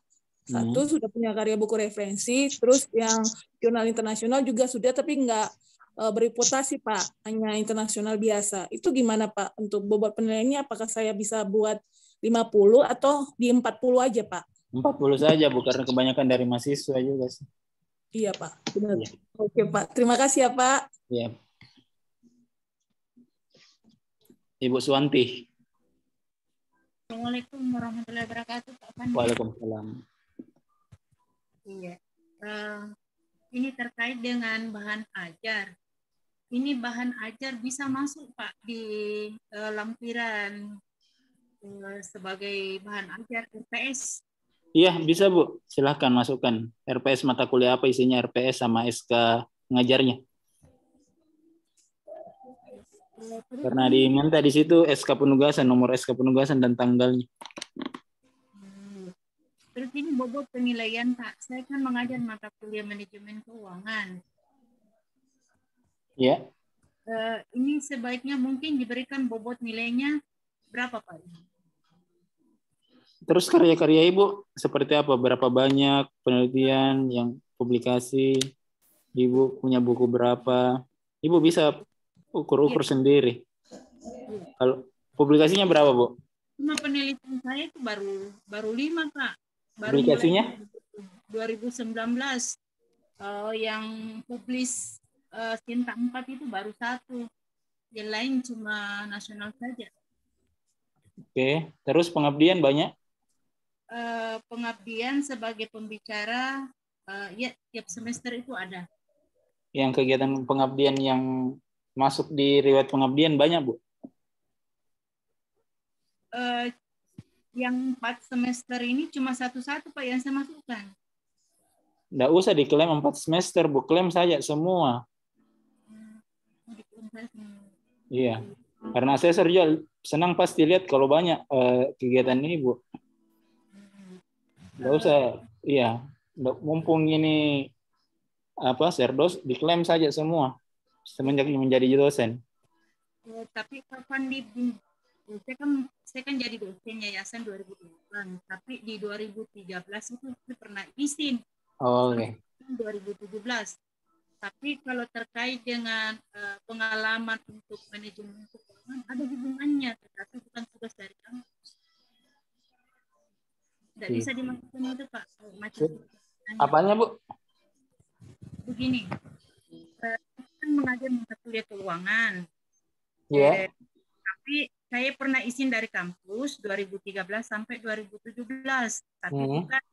Satu sudah punya karya buku referensi, terus yang jurnal internasional juga sudah, tapi nggak bereputasi, Pak, hanya internasional biasa. Itu gimana, Pak? Untuk bobot penilaiannya, apakah saya bisa buat 50 atau di 40 aja, Pak? 40 saja, Bu, karena kebanyakan dari mahasiswa juga sih. Iya, Pak. Benar. Iya. Oke, Pak. Terima kasih ya, Pak. Iya. Ibu Suwanti. Assalamualaikum warahmatullahi wabarakatuh, Pak Fandi. Waalaikumsalam. Iya. Ini terkait dengan bahan ajar. Ini bahan ajar bisa masuk, Pak, di lampiran sebagai bahan ajar RPS. Iya, bisa, Bu. Silahkan masukkan. RPS mata kuliah apa isinya, RPS sama SK pengajarnya. Karena diminta di situ SK penugasan, nomor SK penugasan dan tanggalnya. Terus ini bobot penilaian, Pak. Saya kan mengajar mata kuliah manajemen keuangan. Ya. Ini sebaiknya mungkin diberikan bobot nilainya berapa, Pak? Terus karya-karya Ibu seperti apa? Berapa banyak penelitian yang publikasi? Ibu punya buku berapa? Ibu bisa ukur-ukur sendiri. Kalau publikasinya berapa, Bu? Cuma penelitian saya itu baru 5, Pak. Baru publikasinya? 2019. Yang publis Sinta 4 itu baru 1. Yang lain cuma nasional saja. Oke. Terus pengabdian banyak? Pengabdian sebagai pembicara ya tiap semester itu ada. Yang kegiatan pengabdian yang masuk di riwayat pengabdian banyak, Bu? Yang 4 semester ini cuma satu-satu, Pak, yang saya masukkan. Nggak usah diklaim 4 semester, Bu. Klaim saja semua. Iya. Karena asesor juga senang pasti lihat kalau banyak kegiatan ini, Bu. Nggak usah, iya. Mumpung ini Serdos, diklaim saja semua semenjak menjadi dosen. Tapi Pak Fandi, saya kan jadi dosen yayasan 2008, tapi di 2013 itu saya pernah izin. Oh, oke. 2017. Tapi kalau terkait dengan pengalaman untuk manajemen keuangan ada hubungannya, tetapi bukan tugas dari kampus. Tidak bisa dimasukkan itu, Pak. Apanya, Bu? Begini, kan mengajar mata kuliah keuangan. Iya. Tapi saya pernah izin dari kampus 2013 sampai 2017. Tapi bukan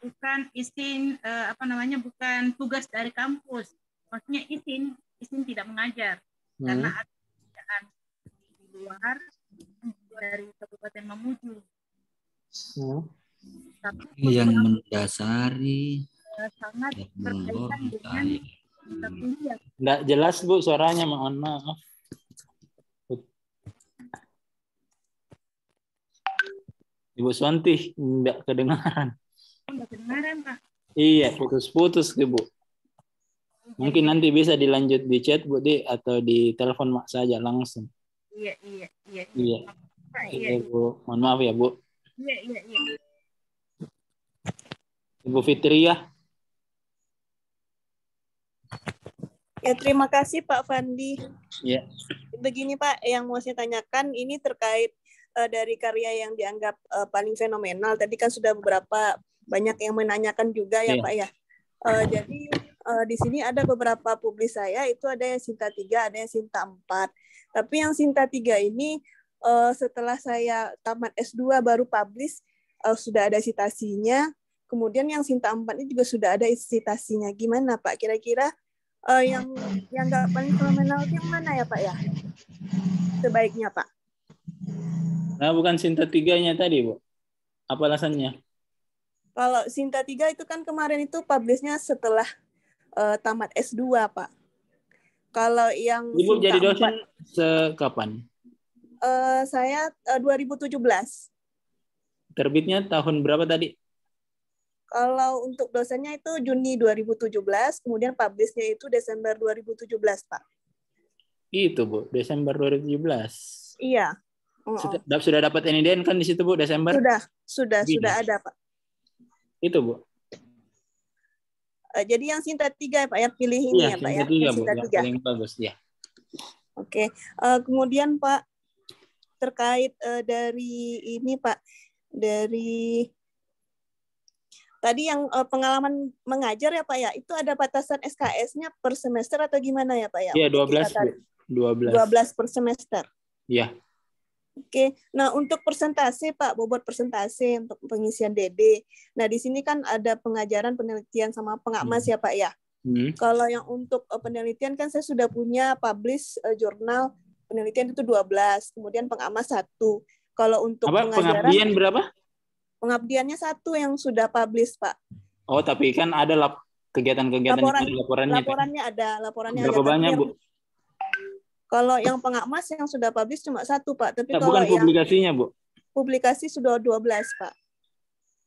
bukan izin bukan tugas dari kampus. Maksudnya izin tidak mengajar karena ada pekerjaan di luar dari Kabupaten Mamuju. Tapi yang mendasari sangat berkaitan dengan mata kuliah. Nggak jelas Bu suaranya, mohon maaf. Ibu Swanti nggak kedengaran. Nggak kedengaran Pak. Iya, putus-putus Bu. Mungkin nanti bisa dilanjut di chat Bu Di atau di telepon Mak saja langsung. Iya. Iya Bu, mohon maaf ya Bu. Iya. Ibu Fitria. Ya, terima kasih Pak Fandi. Ya. Begini Pak, yang mau saya tanyakan ini terkait dari karya yang dianggap paling fenomenal. Tadi kan sudah banyak yang menanyakan juga ya Pak ya. Jadi di sini ada beberapa publis saya, itu ada yang Sinta 3, ada yang Sinta 4. Tapi yang Sinta 3 ini setelah saya tamat S2 baru publish, sudah ada citasinya. Kemudian yang Sinta 4 ini juga sudah ada citasinya. Gimana Pak? Kira-kira yang nggak paling fenomenal itu yang mana ya Pak ya? Sebaiknya Pak. Nah, bukan Sinta 3-nya tadi, Bu. Apa alasannya? Kalau Sinta 3 itu kan kemarin itu publish-nya setelah tamat S2, Pak. Kalau yang Ibu Sinta jadi dosen 4, kapan? Saya 2017. Terbitnya tahun berapa tadi? Kalau untuk dosennya itu Juni 2017, kemudian publish-nya itu Desember 2017, Pak. Itu, Bu, Desember 2017. Iya. Sudah dapat NIDN kan di situ Bu Desember? Sudah ada Pak. Itu Bu. Jadi yang Sinta 3 Pak ya, pilih ini ya Pak ya. Sinta 3 Bu, yang paling bagus ya. Oke. Kemudian Pak terkait dari ini Pak, dari tadi yang pengalaman mengajar ya Pak ya, itu ada batasan SKS-nya per semester atau gimana ya Pak ya? Iya 12 Bu. 12 per semester. Iya. Oke, nah untuk persentase Pak, bobot persentase untuk pengisian DD. Nah di sini kan ada pengajaran, penelitian sama pengamas ya Pak ya. Kalau yang untuk penelitian kan saya sudah punya publish jurnal penelitian itu 12, kemudian pengamas 1. Kalau untuk pengajaran, pengabdian berapa? Pengabdiannya 1 yang sudah publish Pak. Oh tapi kan ada kegiatan-kegiatan laporannya. Laporannya berapa ada. Banyak Bu? Kalau yang pengamas yang sudah publish cuma 1 Pak, tapi kalau bukan publikasinya Bu. Publikasi sudah 12 Pak.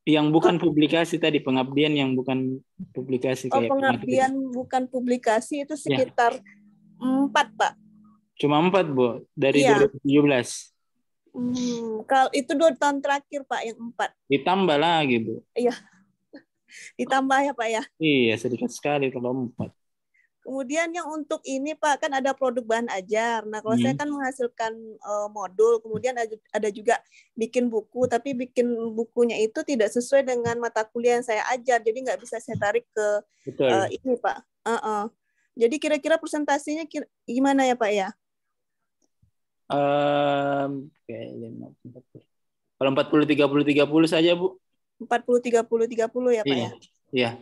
Yang bukan publikasi tadi, pengabdian yang bukan publikasi kayak pengabdian bukan publikasi itu sekitar 4 Pak. Cuma 4 Bu dari 2017. Kalau itu 2 tahun terakhir Pak yang 4. Ditambah lagi Bu. Iya. Ditambah ya Pak ya. Iya, sedikit sekali kalau 4. Kemudian yang untuk ini Pak, kan ada produk bahan ajar. Nah kalau saya kan menghasilkan modul, kemudian ada juga bikin buku, tapi bikin bukunya itu tidak sesuai dengan mata kuliah yang saya ajar, jadi nggak bisa saya tarik ke ini Pak. Jadi kira-kira presentasinya gimana ya Pak ya? Kalau 40-30-30 saja Bu. 40-30-30 ya Pak ya? Iya.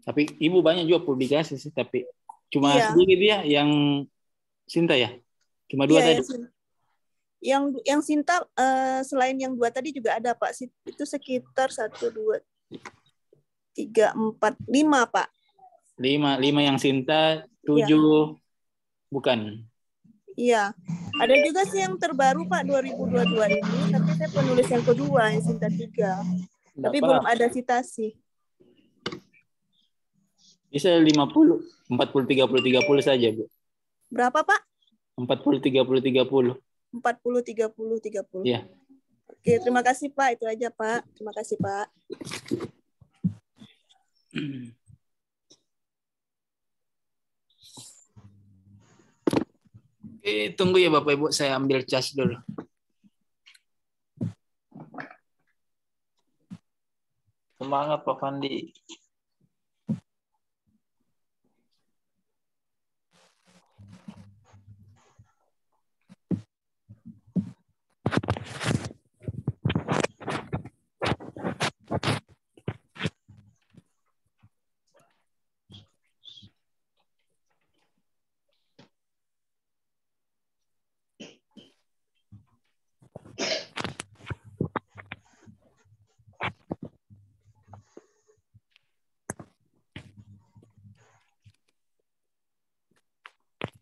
Tapi Ibu banyak juga publikasi sih, tapi cuma sedikit ya yang Sinta ya? Cuma 2 tadi? Yang Sinta selain yang 2 tadi juga ada Pak, itu sekitar 1, 2, 3, 4, 5 Pak. 5 yang Sinta, 7 bukan? Iya, ada juga sih yang terbaru Pak 2022 ini, tapi saya penulis yang kedua yang Sinta 3, tapi belum ada citasi. Bisa 50, 40-30-30 saja Bu. Berapa Pak? 40-30-30. 40-30-30. Iya. Oke, terima kasih Pak. Itu aja Pak. Terima kasih Pak. Oke, tunggu ya Bapak Ibu, saya ambil cas dulu. Semangat Pak Fandi.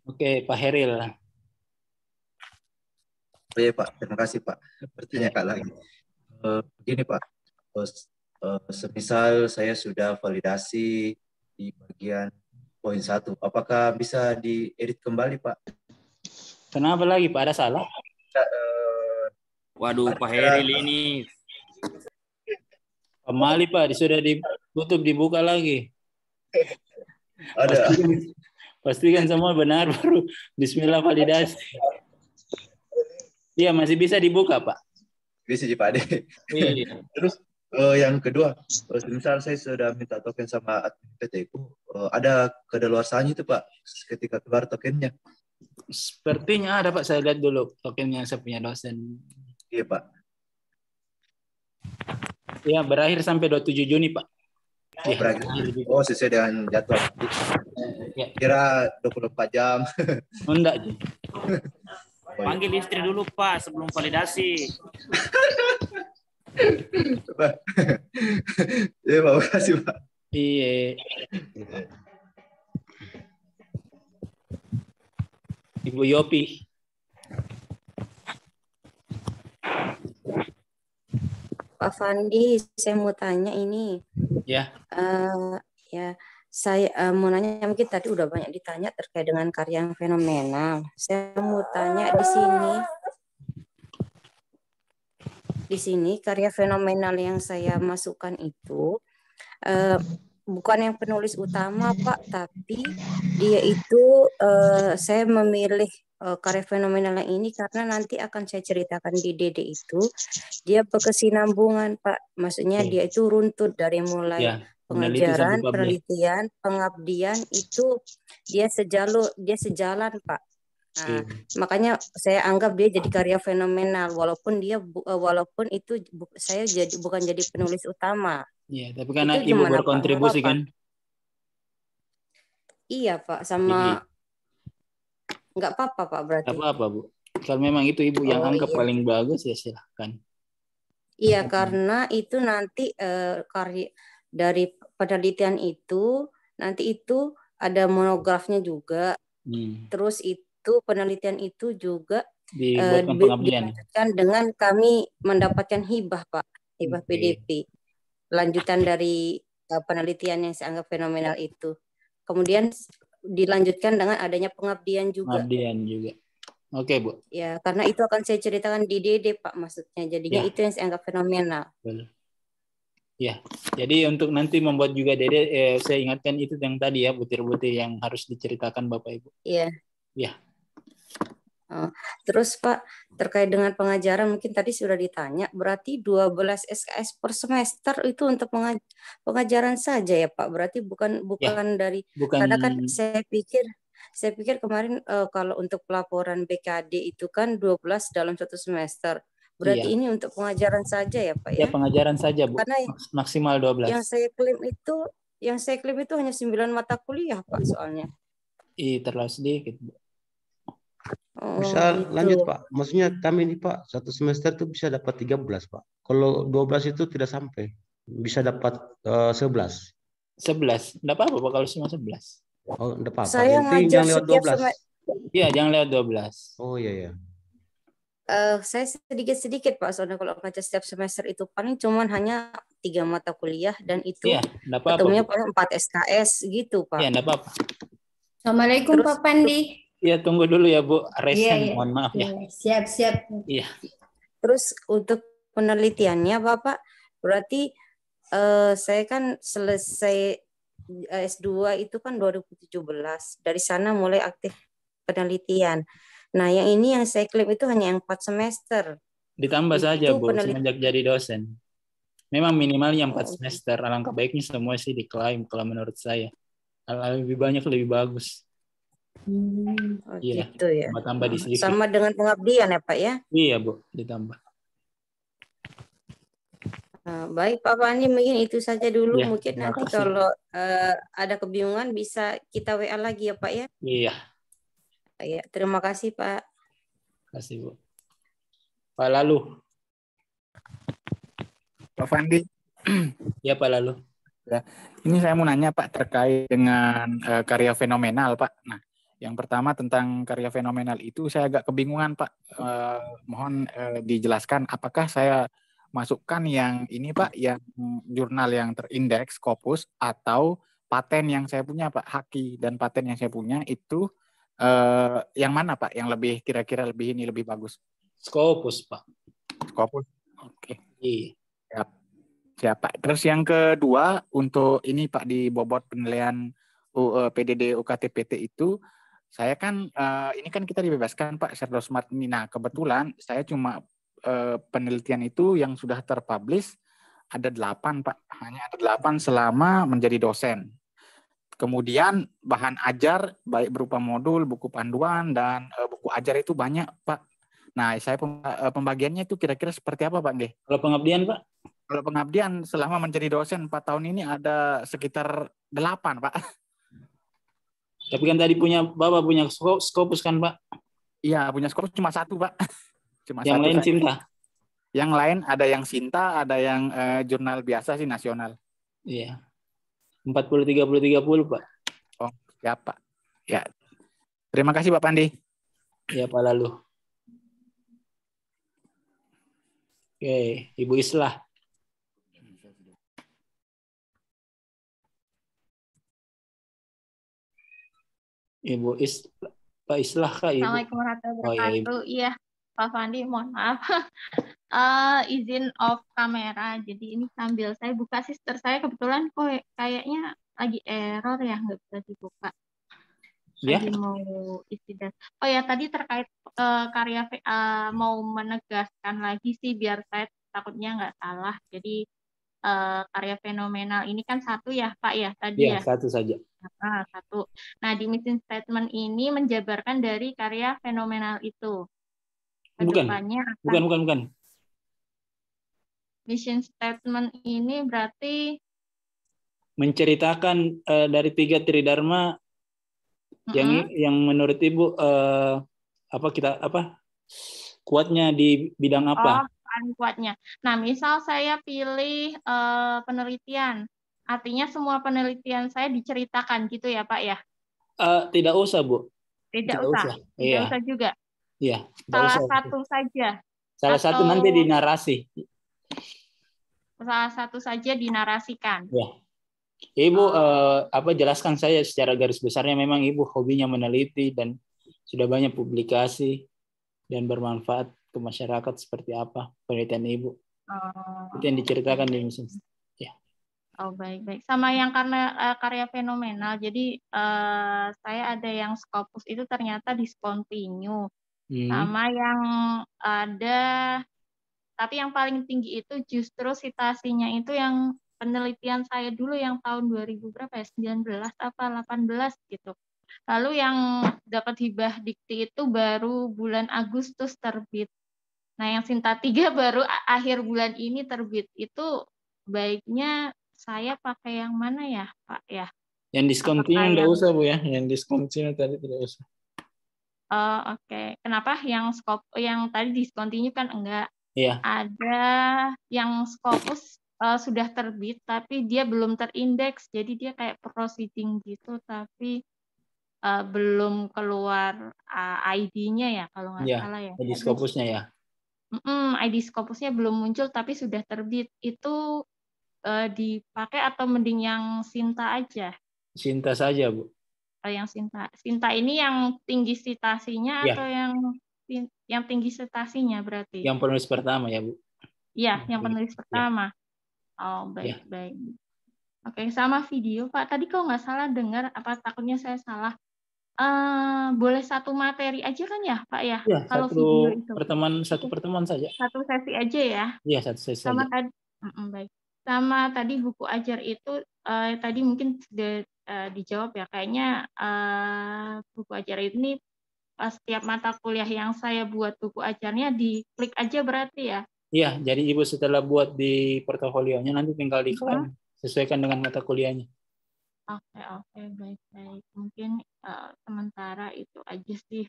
Oke, Pak Heril. Oh iya Pak, terima kasih Pak. Bertanya Kak lagi. Begini Pak, semisal saya sudah validasi di bagian poin 1, apakah bisa diedit kembali Pak? Kenapa lagi Pak? Ada salah? Waduh, Pak Heril ini. Kembali Pak, sudah ditutup, dibuka lagi. Ada. Pastikan semua benar baru bismillah validasi. Iya, masih bisa dibuka Pak. Bisa Pak Ade. Iya. Terus yang kedua, misal saya sudah minta token sama admin PT ku, ada kedaluarsanya itu Pak ketika keluar tokennya. Sepertinya ada Pak, saya lihat dulu tokennya saya punya dosen. Iya Pak. Ya, berakhir sampai 27 Juni Pak. Oh, oh sesuai dengan jadwal. Ya. Kira 24 jam. Enggak. Panggil istri dulu Pak sebelum validasi. Iya Pak, makasih Pak. Iya. Ibu Yopi. Pak Fandi, saya mau tanya ini. Ya. Ya, saya mau nanya, mungkin tadi udah banyak ditanya terkait dengan karya yang fenomenal. Saya mau tanya di sini karya fenomenal yang saya masukkan itu bukan yang penulis utama Pak, tapi dia itu saya memilih karya fenomenal yang ini karena nanti akan saya ceritakan di DD itu dia berkesinambungan Pak, maksudnya dia itu runtut dari mulai pengajaran, penelitian, pengabdian itu dia sejalan Pak. Nah, makanya saya anggap dia jadi karya fenomenal walaupun itu saya bukan jadi penulis utama. Iya, tapi karena Ibu berkontribusi kan? Iya Pak, sama nggak apa-apa Pak berarti. Nggak apa-apa Bu. Kalau memang itu Ibu yang anggap paling bagus ya silahkan. Iya, karena itu nanti karya dari penelitian itu nanti itu ada monografnya juga. Terus itu penelitian itu juga dilanjutkan dengan kami mendapatkan hibah Pak, hibah PDP. Lanjutan dari penelitian yang saya anggap fenomenal itu. Kemudian dilanjutkan dengan adanya pengabdian juga. Pengabdian juga. Oke, Bu. Ya, karena itu akan saya ceritakan di DD, Pak, maksudnya. Jadinya itu yang saya anggap fenomenal. Ya, jadi untuk nanti membuat juga DD, saya ingatkan itu yang tadi ya, butir-butir yang harus diceritakan Bapak Ibu. Iya. Ya. Terus Pak, terkait dengan pengajaran mungkin tadi sudah ditanya, berarti 12 SKS per semester itu untuk pengajaran saja ya Pak? Berarti bukan dari karena kan saya pikir kemarin kalau untuk pelaporan BKD itu kan 12 dalam satu semester. Berarti ini untuk pengajaran saja ya Pak ya? Ya, pengajaran saja Bu. Karena maksimal 12. Yang saya klaim itu hanya 9 mata kuliah Pak soalnya. Terlalu sedikit Bu. Bisa lanjut Pak. Maksudnya kami ini Pak, satu semester itu bisa dapat 13 Pak. Kalau 12 itu tidak sampai. Bisa dapat 11. 11. Enggak apa-apa Pak kalau cuma 11. Oh, enggak apa-apa. Saya ngajar jangan lewat 12. Iya, jangan lewat 12. Oh iya. Saya sedikit-sedikit Pak, soalnya kalau ngajar setiap semester itu paling cuman hanya 3 mata kuliah dan itu ketemunya paling 4 SKS gitu Pak. Iya, enggak apa-apa. Assalamualaikum Pak Pandi. Iya, tunggu dulu ya Bu. Resen, mohon maaf ya. Siap. Iya. Terus untuk penelitiannya Bapak, berarti saya kan selesai S2 itu kan 2017. Dari sana mulai aktif penelitian. Nah, yang ini yang saya klaim itu hanya yang 4 semester. Ditambah saja Bu, semenjak jadi dosen. Memang minimalnya 4 semester. Alangkah baiknya semua sih diklaim kalau menurut saya. Lebih banyak lebih bagus. Gitu ya. Tambah di sedikit. Sama dengan pengabdian ya Pak ya? Iya Bu, ditambah. Baik Pak Fandi, mungkin itu saja dulu. Ya, mungkin nanti kalau ada kebingungan bisa kita WA lagi ya Pak ya? Iya. Ya, terima kasih Pak. Terima kasih Bu. Pak Lalu. Pak Fandi. Ya Pak Lalu. Ya, ini saya mau nanya Pak terkait dengan karya fenomenal Pak. Nah, Yang pertama tentang karya fenomenal itu saya agak kebingungan Pak. Mohon dijelaskan apakah saya masukkan yang ini Pak, yang jurnal yang terindeks Scopus atau paten yang saya punya Pak, Haki dan paten yang saya punya itu yang mana Pak yang lebih kira-kira lebih ini lebih bagus? Scopus Pak. Scopus. Oke. Siap. Siap Pak. Terus yang kedua untuk ini Pak di bobot penilaian PDD UKT-PT itu saya kan ini kan kita dibebaskan Pak Serdosmart ini. Nah kebetulan saya cuma penelitian itu yang sudah terpublish ada 8 Pak. Hanya ada 8 selama menjadi dosen. Kemudian bahan ajar baik berupa modul, buku panduan dan buku ajar itu banyak Pak. Nah saya pembagiannya itu kira-kira seperti apa Pak Nggih? Kalau pengabdian Pak? Kalau pengabdian selama menjadi dosen 4 tahun ini ada sekitar 8 Pak. Tapi kan tadi Bapak punya Scopus kan Pak? Iya punya Scopus cuma 1 Pak. Cuma yang 1 lain saja. Sinta? Yang lain ada yang Sinta, ada yang jurnal biasa sih nasional. Iya. 40-30-30 Pak. Oh siap Pak. Ya. Terima kasih Pak Pandi. Ya Pak Lalu. Oke, Ibu Islah. Pak Islah Kak Ibu. Assalamualaikum warahmatullahi Oh, ya, wabarakatuh. Iya, Pak Fandi, mohon maaf. Izin off kamera. Jadi ini sambil saya buka sister saya kebetulan kok kayaknya lagi error ya, nggak bisa dibuka. Lagi mau isi data. Oh ya, tadi terkait karya mau menegaskan lagi sih biar saya takutnya nggak salah. Jadi karya fenomenal ini kan 1 ya Pak ya tadi ya? 1 saja. Nah, 1. Nah di mission statement ini menjabarkan dari karya fenomenal itu. Bukan. Mission statement ini berarti menceritakan dari 3 tridharma yang menurut Ibu kuatnya di bidang apa? Paling kuatnya. Nah, misal saya pilih penelitian, artinya semua penelitian saya diceritakan gitu ya Pak ya? Tidak usah Bu. Tidak usah. Tidak usah juga. Iya. Salah satu saja. Salah satu nanti di narasi. Salah satu saja dinarasikan. Ya. Ibu jelaskan saya secara garis besarnya, memang Ibu hobinya meneliti dan sudah banyak publikasi dan bermanfaat ke masyarakat seperti apa penelitian Ibu. Itu yang diceritakan di misi. Ya. Oh baik. Sama yang karya fenomenal. Jadi saya ada yang Scopus itu ternyata discontinue. Sama yang ada, tapi yang paling tinggi itu justru citasinya itu yang penelitian saya dulu yang tahun 2000 berapa ya? 19 apa 18 gitu. Lalu yang dapat hibah dikti itu baru bulan Agustus terbit. Nah, yang Sinta 3 baru akhir bulan ini terbit. Itu baiknya saya pakai yang mana ya, Pak ya? Yang discontinue enggak usah, Bu ya. Yang discontinue tadi tidak usah. Oke. Kenapa yang yang tadi discontinue kan enggak? Iya. Ada yang Scopus sudah terbit tapi dia belum terindeks. Jadi dia kayak proceeding gitu tapi belum keluar ID-nya ya kalau nggak salah ya. ID Scopusnya ya. ID Scopusnya belum muncul tapi sudah terbit. Itu dipakai atau mending yang Sinta aja? Sinta saja, Bu. Yang Sinta. Sinta ini yang tinggi citasinya atau yang tinggi citasinya berarti? Yang penulis pertama ya, Bu. Iya, yang penulis pertama. Oh, baik. Oke, sama video, Pak. Tadi kalau nggak salah dengar, apa takutnya saya salah. Boleh 1 materi aja kan ya, Pak ya? Iya, kalau video itu. Satu pertemuan saja. 1 sesi aja ya? Iya, 1 sesi sama saja. Tadi, baik. Sama tadi buku ajar itu, tadi mungkin sudah dijawab ya. Kayaknya buku ajar ini setiap mata kuliah yang saya buat buku ajarnya diklik aja berarti ya? Iya, jadi Ibu setelah buat di portofolionya nanti tinggal diklaim sesuaikan dengan mata kuliahnya. Oke, baik. Mungkin sementara itu aja sih.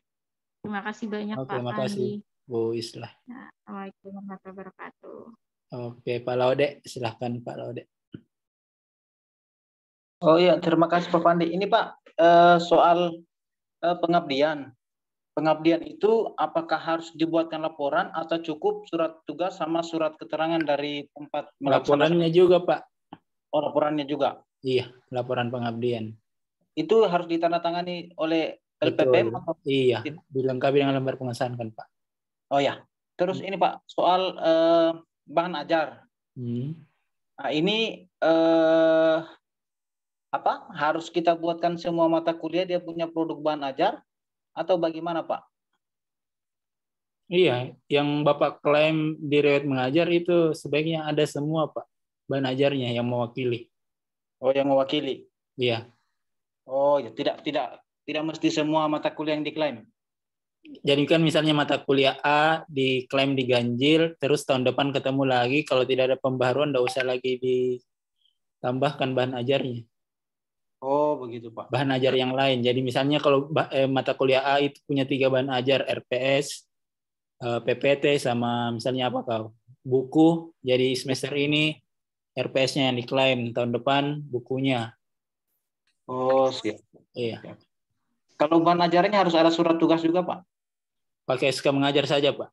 Terima kasih banyak Pak Terima kasih, Bu Islah. Assalamualaikum warahmatullahi wabarakatuh. Oke, Pak Laude, silahkan Pak Laude. Oh iya, terima kasih Pak Pandi. Ini Pak, soal pengabdian. Pengabdian itu apakah harus dibuatkan laporan atau cukup surat tugas sama surat keterangan dari tempat melaksanakan? Laporannya juga, Pak. Oh, laporannya juga. Iya, laporan pengabdian. Itu harus ditandatangani oleh LPPM atau? Iya, dilengkapi dengan lembar pengesahan kan, Pak. Oh ya. Terus ini Pak, soal bahan ajar. Nah, ini harus kita buatkan semua mata kuliah dia punya produk bahan ajar atau bagaimana Pak? Iya, yang Bapak klaim di riwayat mengajar itu sebaiknya ada semua Pak, bahan ajarnya yang mewakili. Oh, yang mewakili. Iya. Oh, ya tidak mesti semua mata kuliah yang diklaim. Jadi kan misalnya mata kuliah A diklaim diganjil, terus tahun depan ketemu lagi, kalau tidak ada pembaharuan tidak usah lagi ditambahkan bahan ajarnya. Oh, begitu Pak. Bahan ajar yang lain. Jadi misalnya kalau mata kuliah A itu punya 3 bahan ajar, RPS, PPT, sama misalnya apa kau? Buku, jadi semester ini RPS-nya yang diklaim, tahun depan bukunya. Oh, siap. Iya. Kalau bahan ajarnya harus ada surat tugas juga Pak? Pakai SK mengajar saja Pak.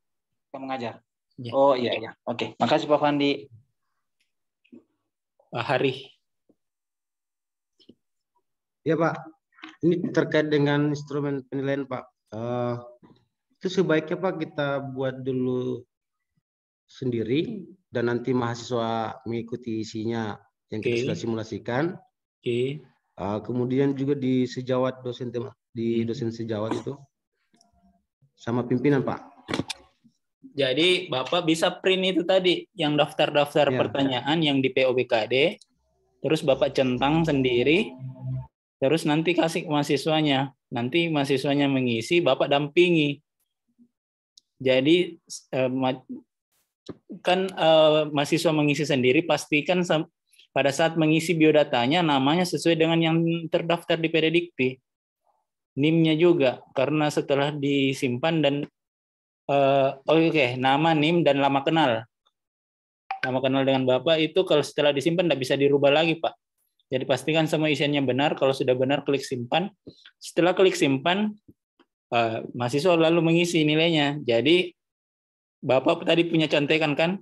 SK mengajar? Ya. Oh iya, iya. Oke, makasih Pak Fandi. Pak Hari. Ya Pak, ini terkait dengan instrumen penilaian Pak. Itu sebaiknya Pak kita buat dulu sendiri dan nanti mahasiswa mengikuti isinya yang kita sudah simulasikan. Kemudian juga di sejawat dosen di dosen sejawat itu sama pimpinan Pak. Jadi Bapak bisa print itu tadi yang daftar-daftar pertanyaan yang di POBKD, terus Bapak centang sendiri. Terus nanti kasih ke mahasiswanya. Nanti mahasiswanya mengisi, Bapak dampingi. Jadi kan mahasiswa mengisi sendiri, pastikan pada saat mengisi biodatanya namanya sesuai dengan yang terdaftar di PDDikti. NIM-nya juga, karena setelah disimpan dan nama NIM dan lama kenal. Lama kenal dengan Bapak itu kalau setelah disimpan tidak bisa dirubah lagi Pak. Jadi pastikan semua isiannya benar. Kalau sudah benar, klik simpan. Setelah klik simpan, mahasiswa lalu mengisi nilainya. Jadi Bapak tadi punya contekan kan?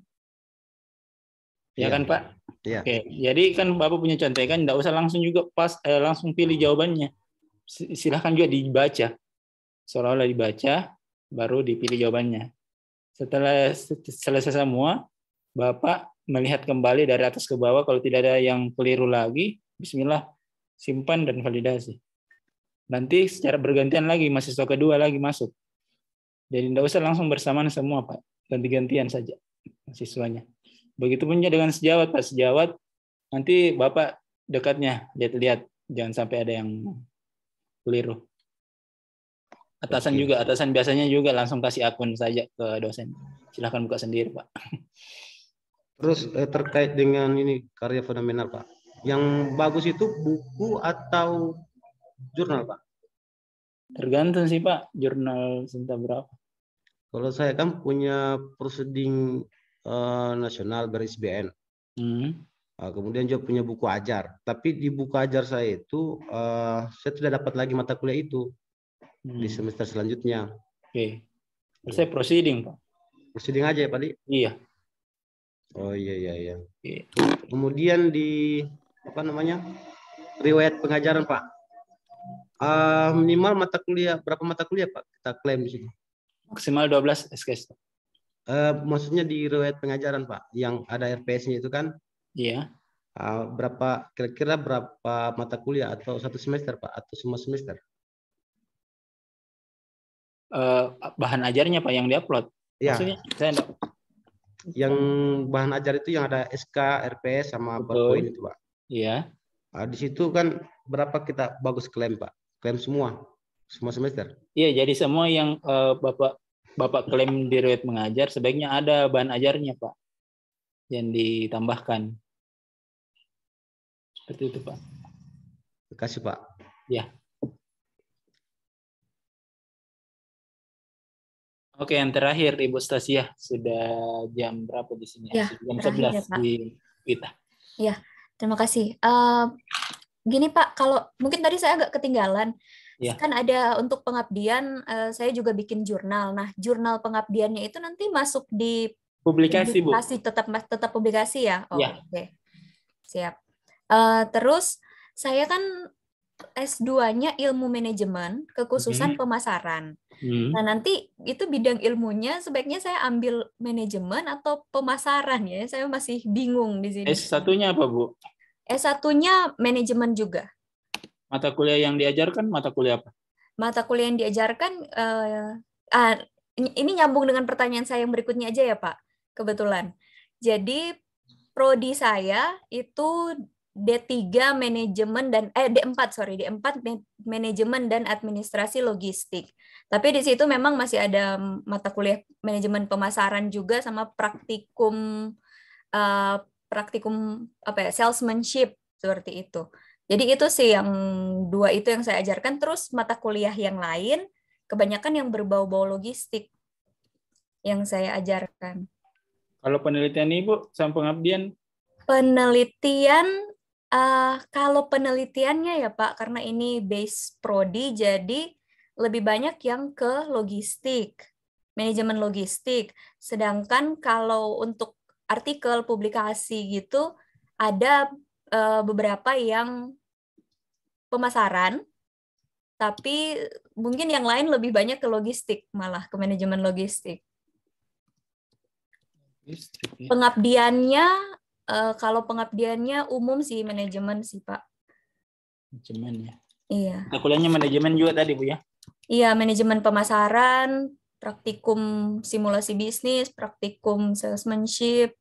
Ya kan Pak? Iya. Oke. Jadi kan Bapak punya contekan, tidak usah langsung juga langsung pilih jawabannya. Silahkan juga dibaca. Seolah-olah dibaca, baru dipilih jawabannya. Setelah selesai semua, Bapak melihat kembali dari atas ke bawah, kalau tidak ada yang keliru lagi, bismillah, simpan dan validasi. Nanti secara bergantian lagi, mahasiswa kedua lagi masuk. Jadi tidak usah langsung bersamaan semua Pak, ganti-gantian saja mahasiswanya. Begitupun dengan sejawat Pak, sejawat nanti Bapak dekatnya, lihat-lihat, jangan sampai ada yang keliru. Atasan juga, atasan biasanya juga langsung kasih akun saja ke dosen. Silahkan buka sendiri Pak. Terus terkait dengan ini karya fenomenal Pak, yang bagus itu buku atau jurnal Pak? Tergantung sih Pak, jurnal cinta berapa. Kalau saya kan punya prosedur nasional berisbn. Kemudian juga punya buku ajar. Tapi di buku ajar saya itu saya tidak dapat lagi mata kuliah itu di semester selanjutnya. Oke. Saya proceeding Pak. Proceeding aja ya Pak? Iya. Oh iya. Kemudian di riwayat pengajaran Pak, minimal mata kuliah berapa mata kuliah Pak kita klaim di sini? Maksimal 12 SKS. Maksudnya di riwayat pengajaran Pak, yang ada RPS-nya itu kan? Iya. Kira-kira berapa mata kuliah atau satu semester Pak atau semua semester? Bahan ajarnya Pak yang diupload. Ya. Maksudnya saya enggak. Yang bahan ajar itu yang ada SK, RPS sama PowerPoint itu Pak. Iya. Di situ kan berapa kita bagus klaim Pak? Klaim semua semester. Iya, jadi semua yang Bapak klaim di riwayat mengajar sebaiknya ada bahan ajarnya Pak yang ditambahkan. Seperti itu Pak. Terima kasih Pak. Ya. Oke, yang terakhir Ibu Stasia, sudah jam berapa di sini? Ya, jam 11 ya, Pak. di kita. Ya, terima kasih. Gini Pak, kalau mungkin tadi saya agak ketinggalan. Ya. Kan ada untuk pengabdian, saya juga bikin jurnal. Nah, jurnal pengabdiannya itu nanti masuk di Publikasi, Bu. tetap publikasi ya? Oh, Ya. oke. Siap. Terus saya kan S2-nya ilmu manajemen, kekhususan pemasaran. Nah, nanti itu bidang ilmunya sebaiknya saya ambil manajemen atau pemasaran ya? Saya masih bingung di sini. S1-nya apa, Bu? S1-nya manajemen juga. Mata kuliah yang diajarkan mata kuliah apa? Mata kuliah yang diajarkan, ini nyambung dengan pertanyaan saya yang berikutnya aja ya Pak, kebetulan. Jadi prodi saya itu D3 manajemen dan D4 manajemen dan administrasi logistik. Tapi di situ memang masih ada mata kuliah manajemen pemasaran juga sama praktikum salesmanship seperti itu. Jadi itu sih yang dua itu yang saya ajarkan. Terus mata kuliah yang lain kebanyakan yang berbau-bau logistik yang saya ajarkan. Kalau penelitian Ibu sama pengabdian? Penelitian, kalau penelitiannya ya Pak, karena ini base prodi, jadi lebih banyak yang ke logistik, manajemen logistik. Sedangkan kalau untuk artikel, publikasi gitu, ada beberapa yang pemasaran, tapi mungkin yang lain lebih banyak ke logistik, malah ke manajemen logistik. Pengabdiannya, kalau pengabdiannya umum sih manajemen sih Pak. Manajemen ya. Iya. Nah, kuliahnya manajemen juga tadi Bu ya? Iya, manajemen pemasaran, praktikum simulasi bisnis, praktikum salesmanship,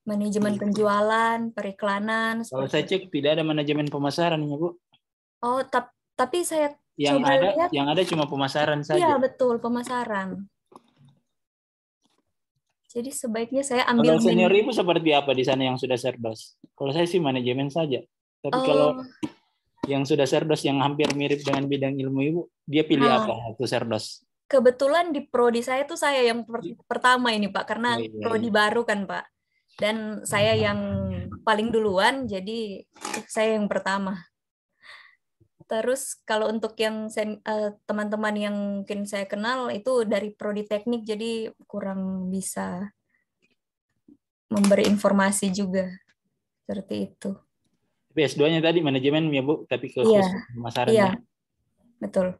manajemen penjualan, periklanan. Kalau saya cek tidak ada manajemen pemasaran ya Bu. Oh, tapi saya yang coba ada lihat. Yang ada cuma pemasaran saja. Iya betul, pemasaran. Jadi sebaiknya saya ambil. Kalau senior Ibu seperti apa di sana yang sudah serdos? Kalau saya sih manajemen saja. Tapi kalau yang sudah serdos yang hampir mirip dengan bidang ilmu Ibu, dia pilih apa waktu serdos? Kebetulan di prodi saya tuh saya yang pertama ini Pak, karena prodi baru kan Pak. Dan saya yang paling duluan, jadi saya yang pertama. Terus kalau untuk yang teman-teman yang mungkin saya kenal itu dari prodi teknik, jadi kurang bisa memberi informasi juga seperti itu. Tapi S2-nya tadi manajemen ya Bu, tapi ke pemasaran. Iya, betul.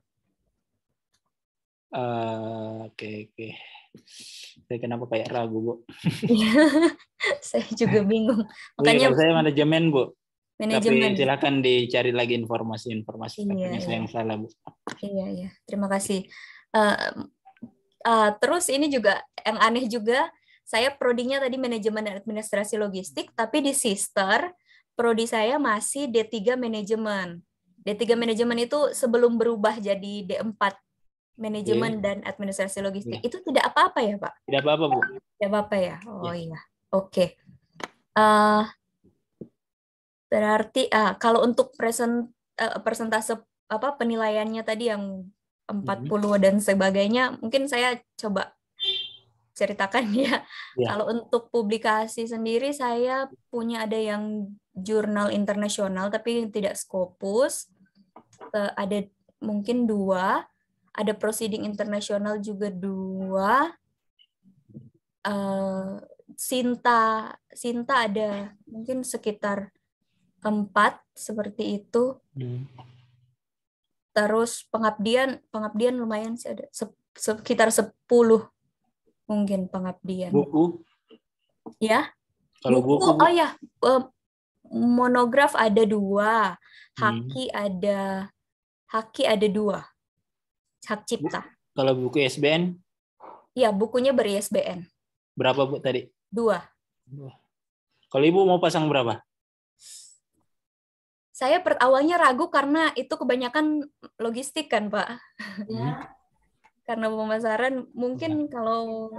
Oke. Saya kenapa kayak ragu Bu? Saya juga bingung. Makanya kalau saya manajemen Bu. Manajemen. Tapi silakan dicari lagi informasi. Iya. Saya yang salah Bu. Iya. Terima kasih. Terus ini juga yang aneh juga, saya prodinya tadi manajemen dan administrasi logistik, tapi di sister prodi saya masih D3 manajemen. D3 manajemen itu sebelum berubah jadi D4 manajemen dan administrasi logistik. Itu tidak apa-apa ya Pak? Tidak apa-apa Bu. Tidak apa-apa ya? Oh iya. Oke. Berarti kalau untuk persentase penilaiannya tadi yang 40 dan sebagainya, mungkin saya coba ceritakan ya. Kalau untuk publikasi sendiri saya punya ada yang jurnal internasional tapi tidak Scopus. Ada mungkin 2. Ada proceeding internasional juga 2. Sinta ada mungkin sekitar 4 seperti itu. Terus pengabdian lumayan sih ada sekitar 10 mungkin pengabdian. Buku? Ya. Kalau buku ya. Monograf ada 2. Haki ada 2. Hak cipta. Kalau buku ISBN? Iya, bukunya ber-ISBN. Berapa Bu tadi? 2. Kalau Ibu mau pasang berapa? Saya awalnya ragu karena itu kebanyakan logistik kan Pak. Karena pemasaran mungkin kalau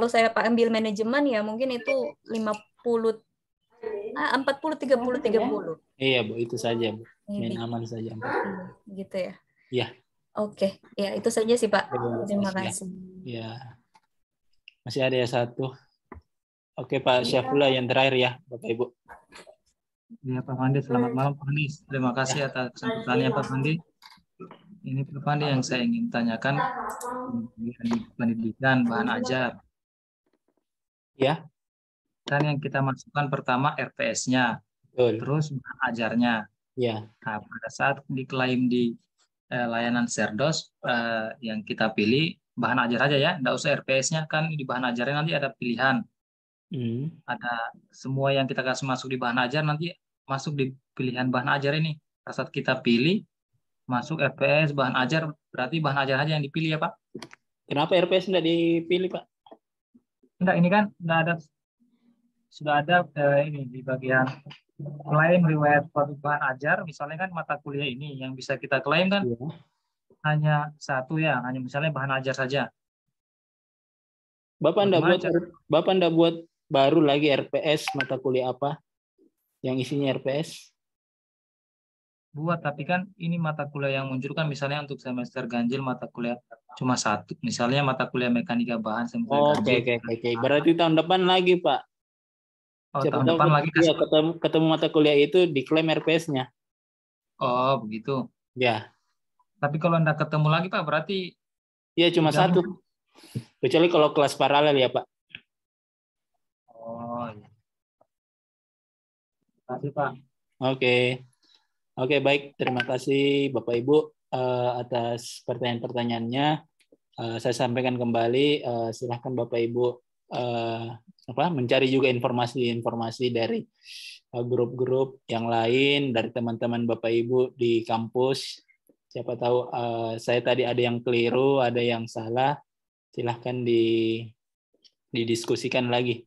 saya ambil manajemen ya mungkin itu 40 30. Iya Bu, itu saja Bu. Main aman saja. Gitu ya. Iya. Oke, ya itu saja sih Pak. Terima kasih. Ya. Masih ada ya 1. Oke Pak Syafullah yang terakhir ya Bapak Ibu. Ya, Pak Fandi, selamat malam Pak Fandi. Terima kasih atas kesempatannya Pak Fandi. Ini Pak Fandi yang saya ingin tanyakan pendidikan bahan ajar. Ya. Kan yang kita masukkan pertama RPS-nya, terus bahan ajarnya. Ya. Nah, pada saat diklaim di layanan Serdos, yang kita pilih bahan ajar aja ya, nggak usah RPS-nya, kan di bahan ajarnya nanti ada pilihan. Ada semua yang kita kasih masuk di bahan ajar nanti masuk di pilihan bahan ajar ini. Pada saat kita pilih masuk RPS bahan ajar, berarti bahan ajar aja yang dipilih ya Pak? Kenapa RPS tidak dipilih Pak? Enggak, ini kan sudah ada ini di bagian klaim riwayat produk bahan ajar, misalnya kan mata kuliah ini yang bisa kita klaim kan hanya satu ya, hanya misalnya bahan ajar saja. Bapak ndak buat baru lagi RPS mata kuliah apa yang isinya RPS? Buat, tapi kan ini mata kuliah yang muncul kan misalnya untuk semester ganjil mata kuliah cuma satu, misalnya mata kuliah mekanika bahan semester ganjil. Oke. Berarti tahun depan lagi Pak. Oh, tahun depan lagi ya, ketemu mata kuliah itu diklaim RPS-nya. Oh, begitu. Ya. Tapi kalau enggak ketemu lagi Pak, berarti ya cuma satu. Kecuali kalau kelas paralel ya Pak. Oh, iya. Terima kasih Pak. Oke, baik. Terima kasih Bapak Ibu atas pertanyaan-pertanyaannya. Saya sampaikan kembali, silahkan Bapak Ibu mencari juga informasi-informasi dari grup-grup yang lain, dari teman-teman Bapak Ibu di kampus. Siapa tahu saya tadi ada yang keliru, ada yang salah. Silahkan didiskusikan lagi